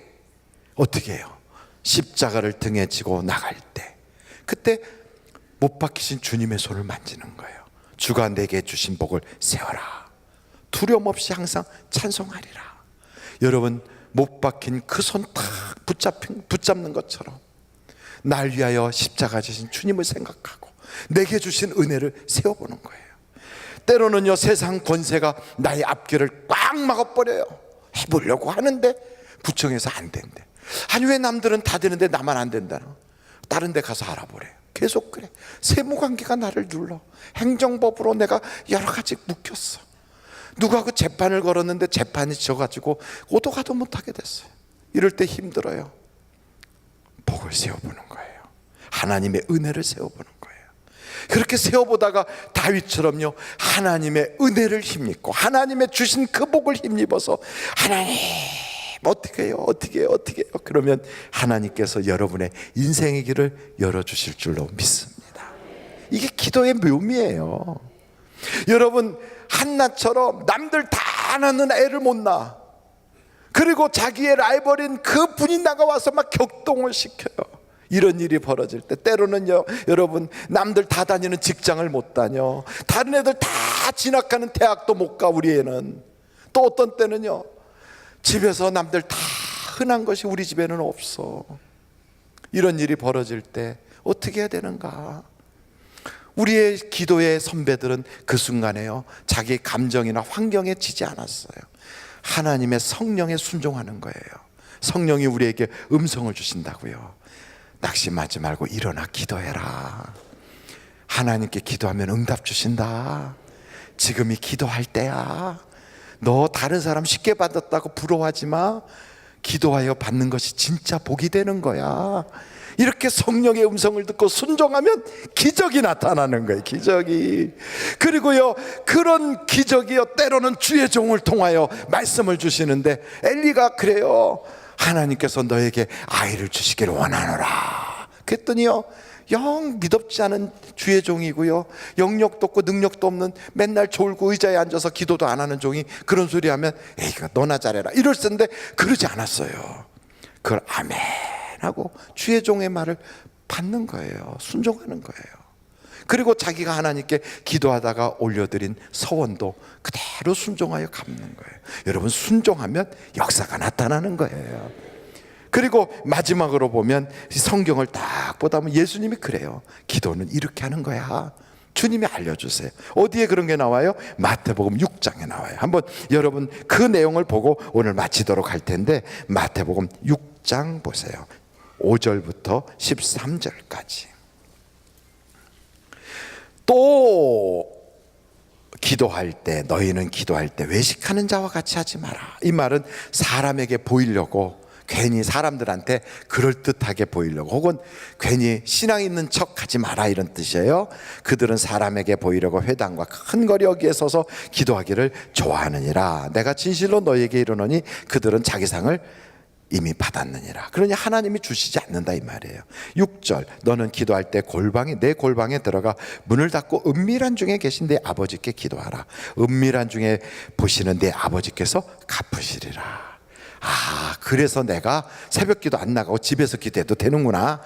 어떻게 해요? 십자가를 등에 지고 나갈 때, 그때 못 박히신 주님의 손을 만지는 거예요. 주가 내게 주신 복을 세워라. 두려움 없이 항상 찬송하리라. 여러분, 못 박힌 그 손 딱 붙잡는 것처럼 날 위하여 십자가 지신 주님을 생각하고 내게 주신 은혜를 세워보는 거예요. 때로는요, 세상 권세가 나의 앞길을 꽉 막아버려요. 해보려고 하는데 구청에서 안 된대. 아니 왜 남들은 다 되는데 나만 안 된다나? 다른 데 가서 알아보래. 계속 그래. 세무관계가 나를 눌러. 행정법으로 내가 여러 가지 묶였어. 누구하고 재판을 걸었는데 재판이 져가지고 오도 가도 못하게 됐어요. 이럴 때 힘들어요. 복을 세워보는 거예요. 하나님의 은혜를 세워보는 거예요. 그렇게 세워보다가 다윗처럼요, 하나님의 은혜를 힘입고 하나님의 주신 그 복을 힘입어서 하나님 어떻게 해요? 그러면 하나님께서 여러분의 인생의 길을 열어주실 줄로 믿습니다. 이게 기도의 묘미예요. 여러분, 한나처럼 남들 다 낳는 애를 못 낳아. 그리고 자기의 라이벌인 그 분이 나가와서 막 격동을 시켜요. 이런 일이 벌어질 때 때로는요, 여러분, 남들 다 다니는 직장을 못 다녀. 다른 애들 다 진학하는 대학도 못 가. 우리 애는 또 어떤 때는요, 집에서 남들 다 흔한 것이 우리 집에는 없어. 이런 일이 벌어질 때 어떻게 해야 되는가? 우리의 기도의 선배들은 그 순간에요, 자기 감정이나 환경에 지지 않았어요. 하나님의 성령에 순종하는 거예요. 성령이 우리에게 음성을 주신다고요. 낙심하지 말고 일어나 기도해라. 하나님께 기도하면 응답 주신다. 지금이 기도할 때야. 너 다른 사람 쉽게 받았다고 부러워하지 마. 기도하여 받는 것이 진짜 복이 되는 거야. 이렇게 성령의 음성을 듣고 순종하면 기적이 나타나는 거예요. 기적이. 그리고요, 그런 기적이요, 때로는 주의 종을 통하여 말씀을 주시는데, 엘리가 그래요. 하나님께서 너에게 아이를 주시기를 원하노라. 그랬더니요, 영 믿업지 않은 주의 종이고요, 영력도 없고 능력도 없는, 맨날 졸고 의자에 앉아서 기도도 안 하는 종이 그런 소리 하면 에이, 너나 잘해라 이럴 텐데 그러지 않았어요. 그걸 아멘 하고 주의 종의 말을 받는 거예요. 순종하는 거예요. 그리고 자기가 하나님께 기도하다가 올려드린 서원도 그대로 순종하여 갚는 거예요. 여러분, 순종하면 역사가 나타나는 거예요. 그리고 마지막으로 보면 성경을 딱 보다 보면 예수님이 그래요. 기도는 이렇게 하는 거야. 주님이 알려주세요. 어디에 그런 게 나와요? 마태복음 6장에 나와요. 한번 여러분 그 내용을 보고 오늘 마치도록 할 텐데, 마태복음 6장 보세요. 5절부터 13절까지. 또 기도할 때, 너희는 기도할 때 외식하는 자와 같이 하지 마라. 이 말은 사람에게 보이려고, 괜히 사람들한테 그럴듯하게 보이려고, 혹은 괜히 신앙 있는 척 하지 마라, 이런 뜻이에요. 그들은 사람에게 보이려고 회당과 큰 거리 여기에 서서 기도하기를 좋아하느니라. 내가 진실로 너희에게 이르노니 그들은 자기 상을 이미 받았느니라. 그러니 하나님이 주시지 않는다 이 말이에요. 6절, 너는 기도할 때 내 골방에 들어가 문을 닫고 은밀한 중에 계신 내 아버지께 기도하라. 은밀한 중에 보시는 내 아버지께서 갚으시리라. 아, 그래서 내가 새벽 기도 안 나가고 집에서 기도해도 되는구나.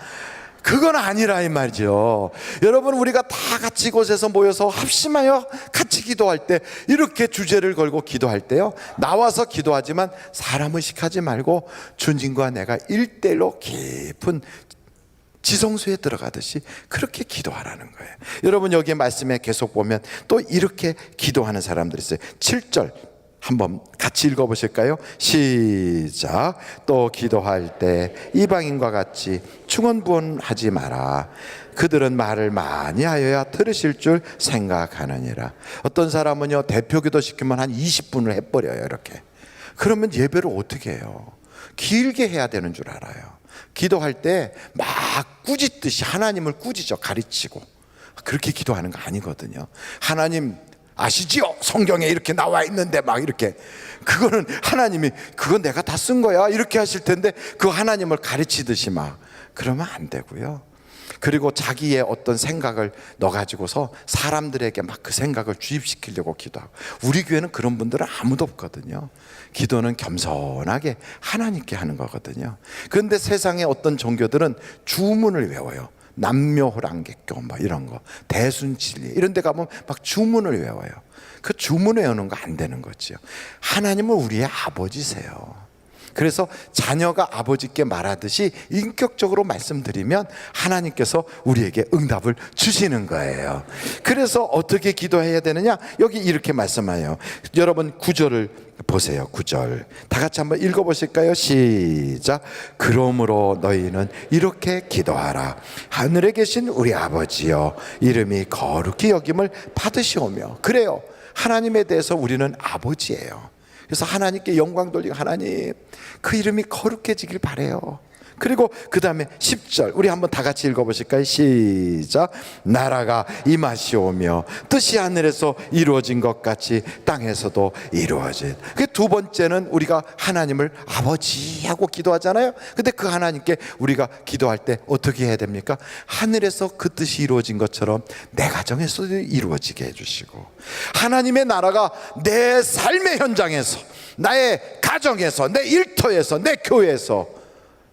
그건 아니라 이 말이죠. 여러분, 우리가 다 같이 이곳에서 모여서 합심하여 같이 기도할 때, 이렇게 주제를 걸고 기도할 때요, 나와서 기도하지만 사람 의식하지 말고 주님과 내가 1대1로 깊은 지성소에 들어가듯이 그렇게 기도하라는 거예요. 여러분, 여기 말씀에 계속 보면 또 이렇게 기도하는 사람들이 있어요. 7절 한번 같이 읽어보실까요? 시작. 또 기도할 때 이방인과 같이 충언부언하지 마라. 그들은 말을 많이 하여야 들으실 줄 생각하느니라. 어떤 사람은요, 대표 기도 시키면 한 20분을 해버려요. 이렇게. 그러면 예배를 어떻게 해요? 길게 해야 되는 줄 알아요. 기도할 때 막 꾸짖듯이 하나님을 꾸짖어, 가르치고. 그렇게 기도하는 거 아니거든요. 하나님 아시지요? 성경에 이렇게 나와 있는데 막 이렇게, 그거는 하나님이 그건 내가 다 쓴 거야 이렇게 하실 텐데, 그 하나님을 가르치듯이 막 그러면 안 되고요. 그리고 자기의 어떤 생각을 넣어가지고서 사람들에게 막 그 생각을 주입시키려고 기도하고. 우리 교회는 그런 분들은 아무도 없거든요. 기도는 겸손하게 하나님께 하는 거거든요. 그런데 세상의 어떤 종교들은 주문을 외워요. 남묘호랑객교 뭐 이런 거, 대순진리 이런 데 가면 막 주문을 외워요. 그 주문 외우는 거 안 되는 거죠. 하나님은 우리의 아버지세요. 그래서 자녀가 아버지께 말하듯이 인격적으로 말씀드리면 하나님께서 우리에게 응답을 주시는 거예요. 그래서 어떻게 기도해야 되느냐? 여기 이렇게 말씀해요. 여러분 9절을 보세요. 9절 다 같이 한번 읽어보실까요? 시작. 그러므로 너희는 이렇게 기도하라. 하늘에 계신 우리 아버지여, 이름이 거룩히 여김을 받으시오며. 그래요, 하나님에 대해서 우리는 아버지예요. 그래서 하나님께 영광 돌리고, 하나님 그 이름이 거룩해지길 바래요. 그리고 그 다음에 10절 우리 한번 다 같이 읽어보실까요? 시작. 나라가 임하시오며 뜻이 하늘에서 이루어진 것 같이 땅에서도 이루어진. 그 두 번째는 우리가 하나님을 아버지하고 기도하잖아요. 근데 그 하나님께 우리가 기도할 때 어떻게 해야 됩니까? 하늘에서 그 뜻이 이루어진 것처럼 내 가정에서도 이루어지게 해주시고, 하나님의 나라가 내 삶의 현장에서, 나의 가정에서, 내 일터에서, 내 교회에서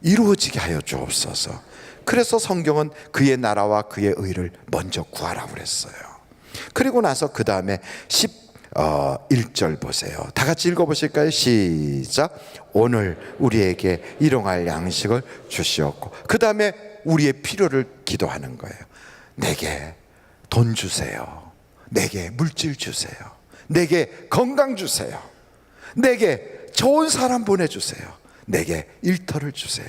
이루어지게 하여 주옵소서. 그래서 성경은 그의 나라와 그의 의를 먼저 구하라고 그랬어요. 그리고 나서 그 다음에 11절 보세요. 다 같이 읽어보실까요? 시작. 오늘 우리에게 일용할 양식을 주시옵고. 그 다음에 우리의 필요를 기도하는 거예요. 내게 돈 주세요. 내게 물질 주세요. 내게 건강 주세요. 내게 좋은 사람 보내주세요. 내게 일터를 주세요.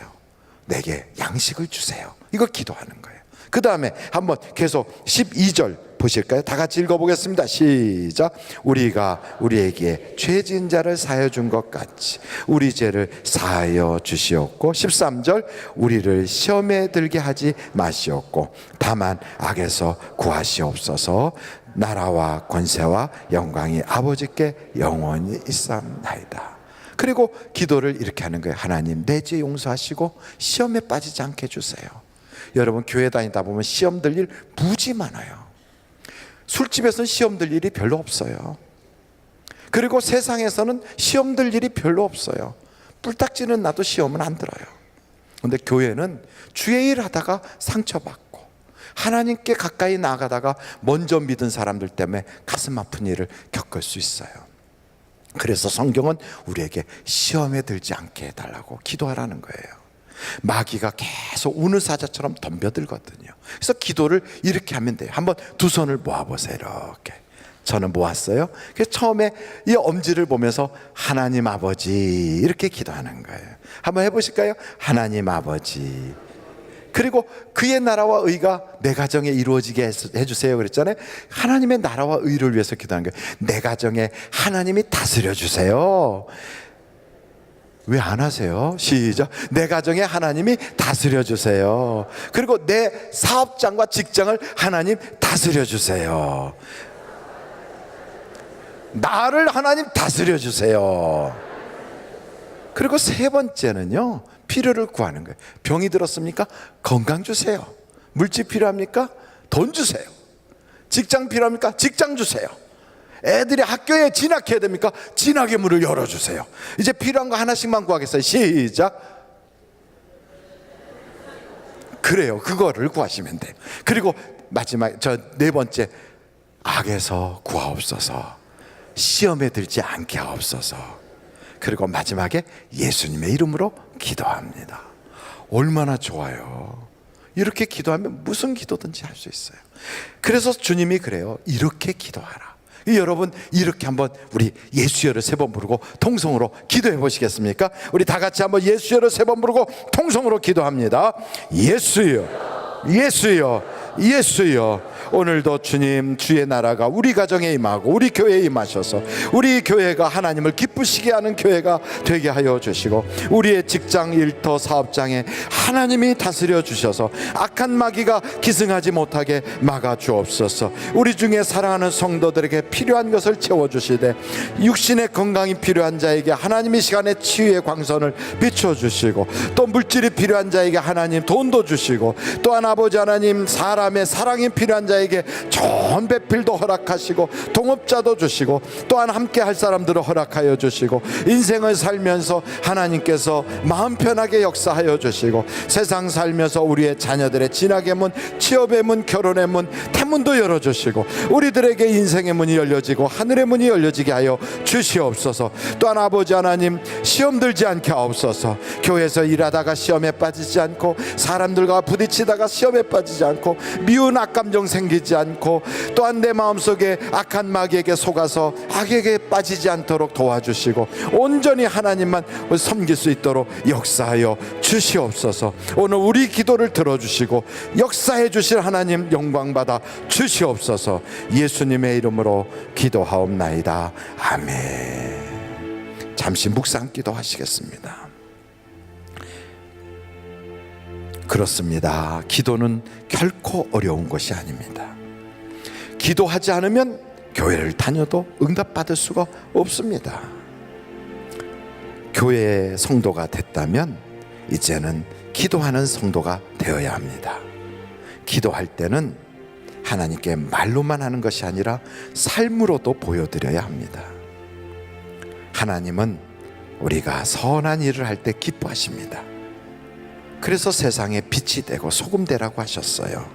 내게 양식을 주세요. 이거 기도하는 거예요. 그 다음에 한번 계속 12절 보실까요? 다 같이 읽어보겠습니다. 시작. 우리가 우리에게 죄 지은 자를 사하여 준 것 같이 우리 죄를 사하여 주시옵고. 13절 우리를 시험에 들게 하지 마시옵고 다만 악에서 구하시옵소서. 나라와 권세와 영광이 아버지께 영원히 있사옵나이다. 그리고 기도를 이렇게 하는 거예요. 하나님 내 죄 용서하시고 시험에 빠지지 않게 해주세요. 여러분 교회 다니다 보면 시험 들 일 무지 많아요. 술집에서는 시험 들 일이 별로 없어요. 그리고 세상에서는 시험 들 일이 별로 없어요. 뿔딱지는 나도 시험은 안 들어요. 근데 교회는 주의 일 하다가 상처받고 하나님께 가까이 나가다가 먼저 믿은 사람들 때문에 가슴 아픈 일을 겪을 수 있어요. 그래서 성경은 우리에게 시험에 들지 않게 해달라고 기도하라는 거예요. 마귀가 계속 우는 사자처럼 덤벼들거든요. 그래서 기도를 이렇게 하면 돼요. 한번 두 손을 모아보세요. 이렇게 저는 모았어요. 그래서 처음에 이 엄지를 보면서 하나님 아버지 이렇게 기도하는 거예요. 한번 해보실까요? 하나님 아버지, 그리고 그의 나라와 의가 내 가정에 이루어지게 해주세요 그랬잖아요. 하나님의 나라와 의를 위해서 기도하는 거예요. 내 가정에 하나님이 다스려 주세요. 왜 안 하세요? 시작. 내 가정에 하나님이 다스려 주세요. 그리고 내 사업장과 직장을 하나님 다스려 주세요. 나를 하나님 다스려 주세요. 그리고 세 번째는요, 필요를 구하는 거예요. 병이 들었습니까? 건강 주세요. 물질 필요합니까? 돈 주세요. 직장 필요합니까? 직장 주세요. 애들이 학교에 진학해야 됩니까? 진학의 문을 열어주세요. 이제 필요한 거 하나씩만 구하겠어요. 시작. 그래요. 그거를 구하시면 돼요. 그리고 마지막 저 네 번째, 악에서 구하옵소서. 시험에 들지 않게 하옵소서. 그리고 마지막에 예수님의 이름으로 기도합니다. 얼마나 좋아요. 이렇게 기도하면 무슨 기도든지 할 수 있어요. 그래서 주님이 그래요. 이렇게 기도하라. 여러분 이렇게 한번 우리 예수여를 3번 부르고 통성으로 기도해 보시겠습니까? 우리 다 같이 한번 예수여를 3번 부르고 통성으로 기도합니다. 예수여, 예수여, 예수여. 오늘도 주님 주의 나라가 우리 가정에 임하고 우리 교회에 임하셔서 우리 교회가 하나님을 기쁘시게 하는 교회가 되게 하여 주시고, 우리의 직장 일터 사업장에 하나님이 다스려 주셔서 악한 마귀가 기승하지 못하게 막아 주옵소서. 우리 중에 사랑하는 성도들에게 필요한 것을 채워주시되 육신의 건강이 필요한 자에게 하나님이 시간에 치유의 광선을 비춰주시고, 또 물질이 필요한 자에게 하나님 돈도 주시고, 또한 아버지 하나님 사람의 사랑이 필요한 자에게 좋은 배필도 허락하시고 동업자도 주시고, 또한 함께 할 사람들을 허락하여 주시고, 인생을 살면서 하나님께서 마음 편하게 역사하여 주시고, 세상 살면서 우리의 자녀들의 진학의 문, 취업의 문, 결혼의 문, 태문도 열어주시고, 우리들에게 인생의 문이 열려지고 하늘의 문이 열려지게 하여 주시옵소서. 또한 아버지 하나님 시험 들지 않게 하옵소서. 교회에서 일하다가 시험에 빠지지 않고, 사람들과 부딪히다가 시험에 빠지지 않고, 미운 악감정 생기지 않고, 또한 내 마음속에 악한 마귀에게 속아서 악에게 빠지지 않도록 도와주시고 온전히 하나님만 섬길 수 있도록 역사하여 주시옵소서. 오늘 우리 기도를 들어주시고 역사해 주실 하나님 영광받아 주시옵소서. 예수님의 이름으로 기도하옵나이다. 아멘. 잠시 묵상 기도하시겠습니다. 그렇습니다. 기도는 결코 어려운 것이 아닙니다. 기도하지 않으면 교회를 다녀도 응답받을 수가 없습니다. 교회 성도가 됐다면 이제는 기도하는 성도가 되어야 합니다. 기도할 때는 하나님께 말로만 하는 것이 아니라 삶으로도 보여드려야 합니다. 하나님은 우리가 선한 일을 할 때 기뻐하십니다. 그래서 세상에 빛이 되고 소금 되라고 하셨어요.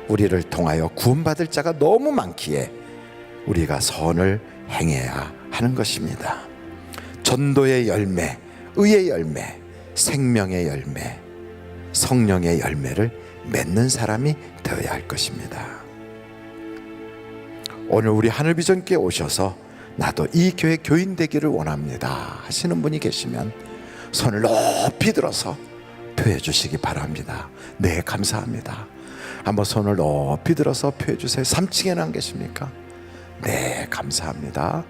우리를 통하여 구원받을 자가 너무 많기에 우리가 선을 행해야 하는 것입니다. 전도의 열매, 의의 열매, 생명의 열매, 성령의 열매를 맺는 사람이 되어야 할 것입니다. 오늘 우리 하늘비전교회 오셔서 나도 이 교회 교인 되기를 원합니다 하시는 분이 계시면 손을 높이 들어서 표해 주시기 바랍니다. 네, 감사합니다. 한번 손을 높이 들어서 표해 주세요. 3층에는 안 계십니까? 네, 감사합니다.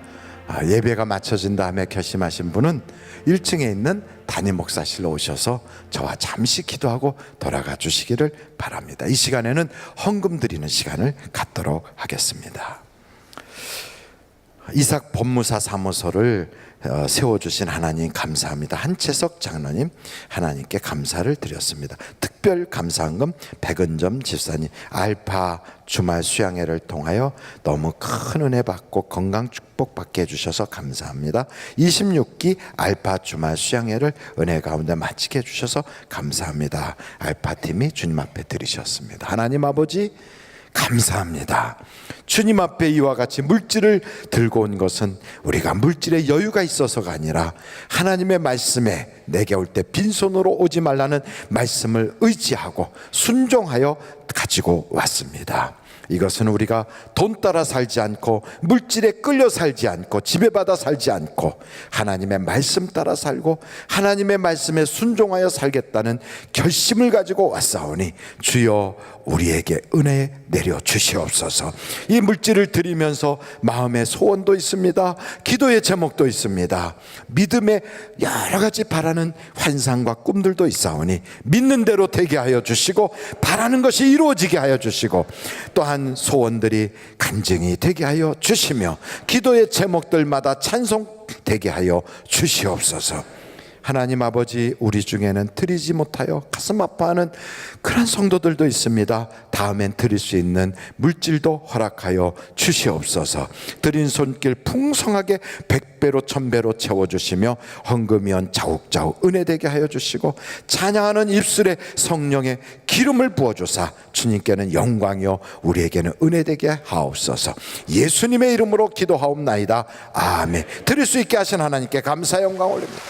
예배가 마쳐진 다음에 결심하신 분은 1층에 있는 담임 목사실로 오셔서 저와 잠시 기도하고 돌아가 주시기를 바랍니다. 이 시간에는 헌금 드리는 시간을 갖도록 하겠습니다. 이삭 법무사 사무소를 세워주신 하나님 감사합니다. 한채석 장로님, 하나님께 감사를 드렸습니다. 특별 감사헌금 백은점 집사님, 알파 주말 수양회를 통하여 너무 큰 은혜 받고 건강 축복받게 해주셔서 감사합니다. 26기 알파 주말 수양회를 은혜 가운데 마치게 해주셔서 감사합니다. 알파팀이 주님 앞에 드리셨습니다. 하나님 아버지 감사합니다. 주님 앞에 이와 같이 물질을 들고 온 것은 우리가 물질에 여유가 있어서가 아니라 하나님의 말씀에 내게 올 때 빈손으로 오지 말라는 말씀을 의지하고 순종하여 가지고 왔습니다. 이것은 우리가 돈 따라 살지 않고 물질에 끌려 살지 않고 지배받아 살지 않고 하나님의 말씀 따라 살고 하나님의 말씀에 순종하여 살겠다는 결심을 가지고 왔사오니 주여 우리에게 은혜 내려 주시옵소서. 이 물질을 드리면서 마음의 소원도 있습니다. 기도의 제목도 있습니다. 믿음의 여러 가지 바라는 환상과 꿈들도 있사오니 믿는 대로 되게 하여 주시고 바라는 것이 이루어지게 하여 주시고 또한 소원들이 간증이 되게 하여 주시며 기도의 제목들마다 찬송 되게 하여 주시옵소서. 하나님 아버지, 우리 중에는 드리지 못하여 가슴 아파하는 그런 성도들도 있습니다. 다음엔 드릴 수 있는 물질도 허락하여 주시옵소서. 드린 손길 풍성하게 100배로 1000배로 채워주시며 헌금이연 자욱자욱 은혜되게 하여 주시고 찬양하는 입술에 성령의 기름을 부어주사 주님께는 영광이요 우리에게는 은혜되게 하옵소서. 예수님의 이름으로 기도하옵나이다. 아멘. 드릴 수 있게 하신 하나님께 감사 영광 올립니다.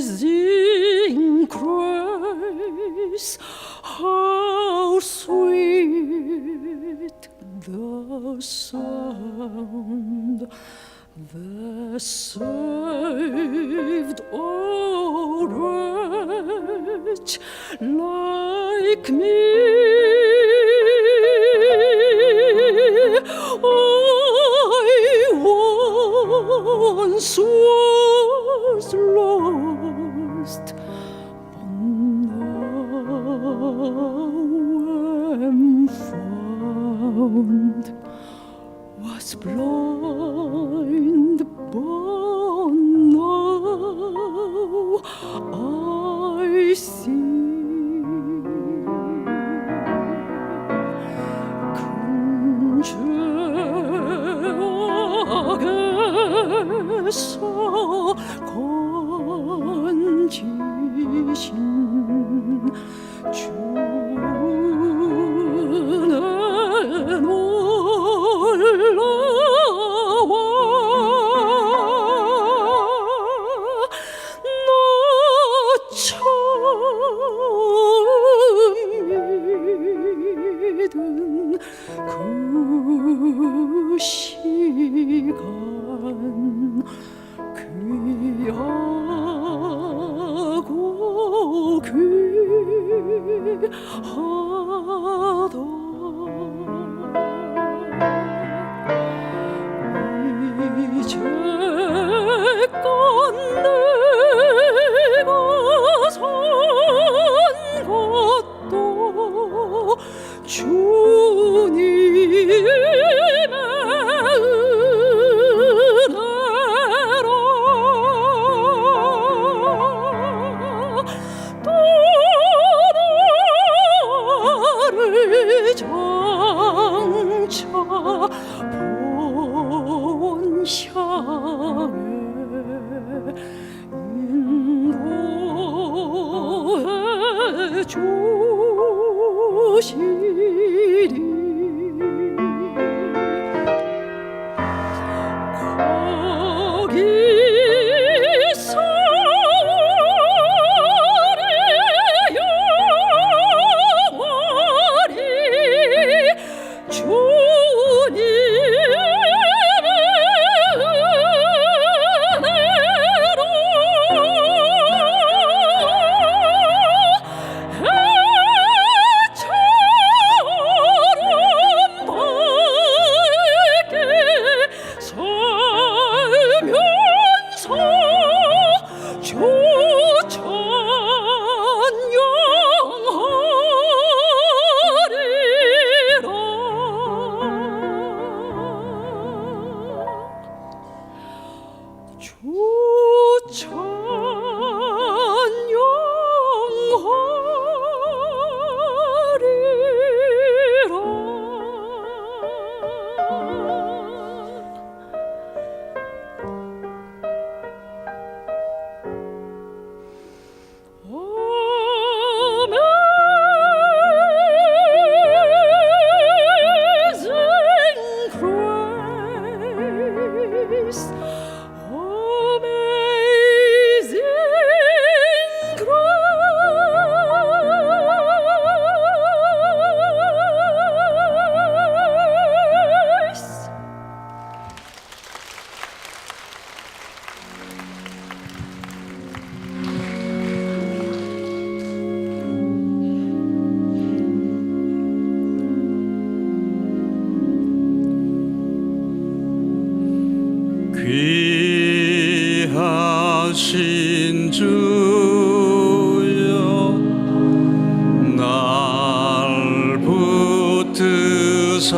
Amazing grace, how sweet the sound that saved a wretch like me. I once was lost, but now am found. Was blind, but now I see. 건지신 주는 올라와 너 처음 믿은 그 시간 귀하고 귀하다 이제껏 내가 산 것도 주님의 은혜라 또 나를 장차 본향에 인도해 주시리 거기서 우리 영원히 주님의 은혜로 해처럼 밝게 살면서 주 찬양하리라 주 Amazing grace, amazing grace. 귀하신 주여 날 붙드사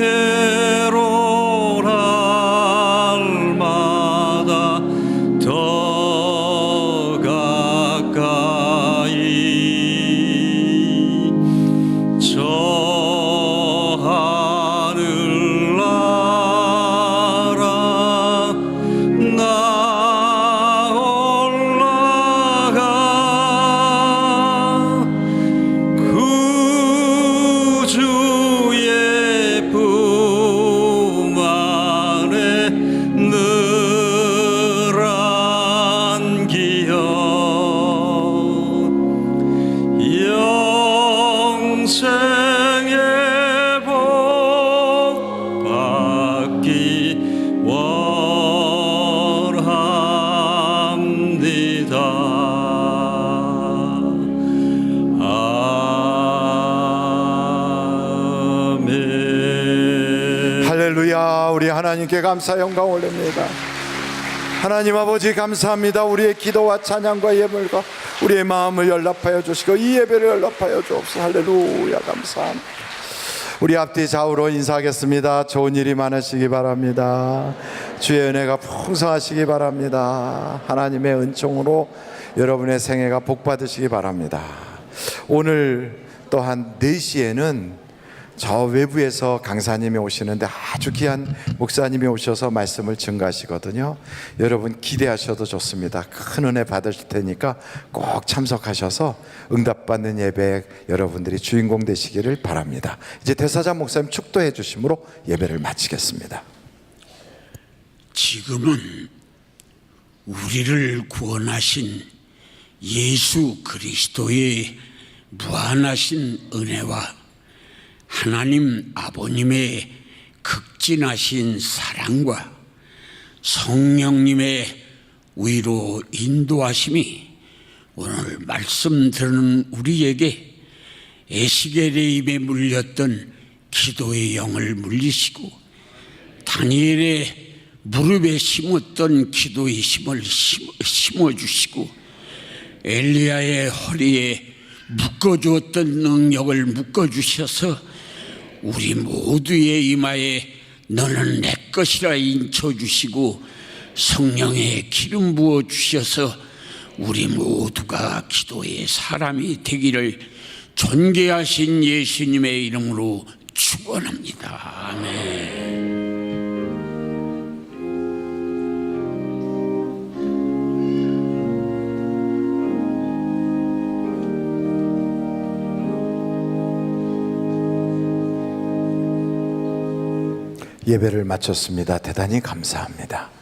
주께로 날마다 더 가까이 저 하늘나라 나 올라가 구주의 품 안에 늘 안기어 영생의 복 받기 원합니다. 아멘. 할렐루야. 우리 하나님께 감사 영광 올립니다. 하나님 아버지 감사합니다. 우리의 기도와 찬양과 예물과 우리의 마음을 연락하여 주시고 이 예배를 연락하여 주옵소서. 할렐루야. 감사합니다. 우리 앞뒤 좌우로 인사하겠습니다. 좋은 일이 많으시기 바랍니다. 주의 은혜가 풍성하시기 바랍니다. 하나님의 은총으로 여러분의 생애가 복받으시기 바랍니다. 오늘 또한 4시에는 저 외부에서 강사님이 오시는데 아주 귀한 목사님이 오셔서 말씀을 증거하시거든요. 여러분 기대하셔도 좋습니다. 큰 은혜 받으실 테니까 꼭 참석하셔서 응답받는 예배 여러분들이 주인공 되시기를 바랍니다. 이제 대사장 목사님 축도해 주심으로 예배를 마치겠습니다. 지금은 우리를 구원하신 예수 그리스도의 무한하신 은혜와 하나님 아버님의 극진하신 사랑과 성령님의 위로 인도하심이 오늘 말씀 들은 우리에게 에스겔의 입에 물렸던 기도의 영을 물리시고 다니엘의 무릎에 심었던 기도의 힘을 심어주시고 엘리야의 허리에 묶어주었던 능력을 묶어주셔서 우리 모두의 이마에 너는 내 것이라 인쳐주시고 성령의 기름 부어주셔서 우리 모두가 기도의 사람이 되기를 존귀하신 예수님의 이름으로 축원합니다. 아멘. 예배를 마쳤습니다. 대단히 감사합니다.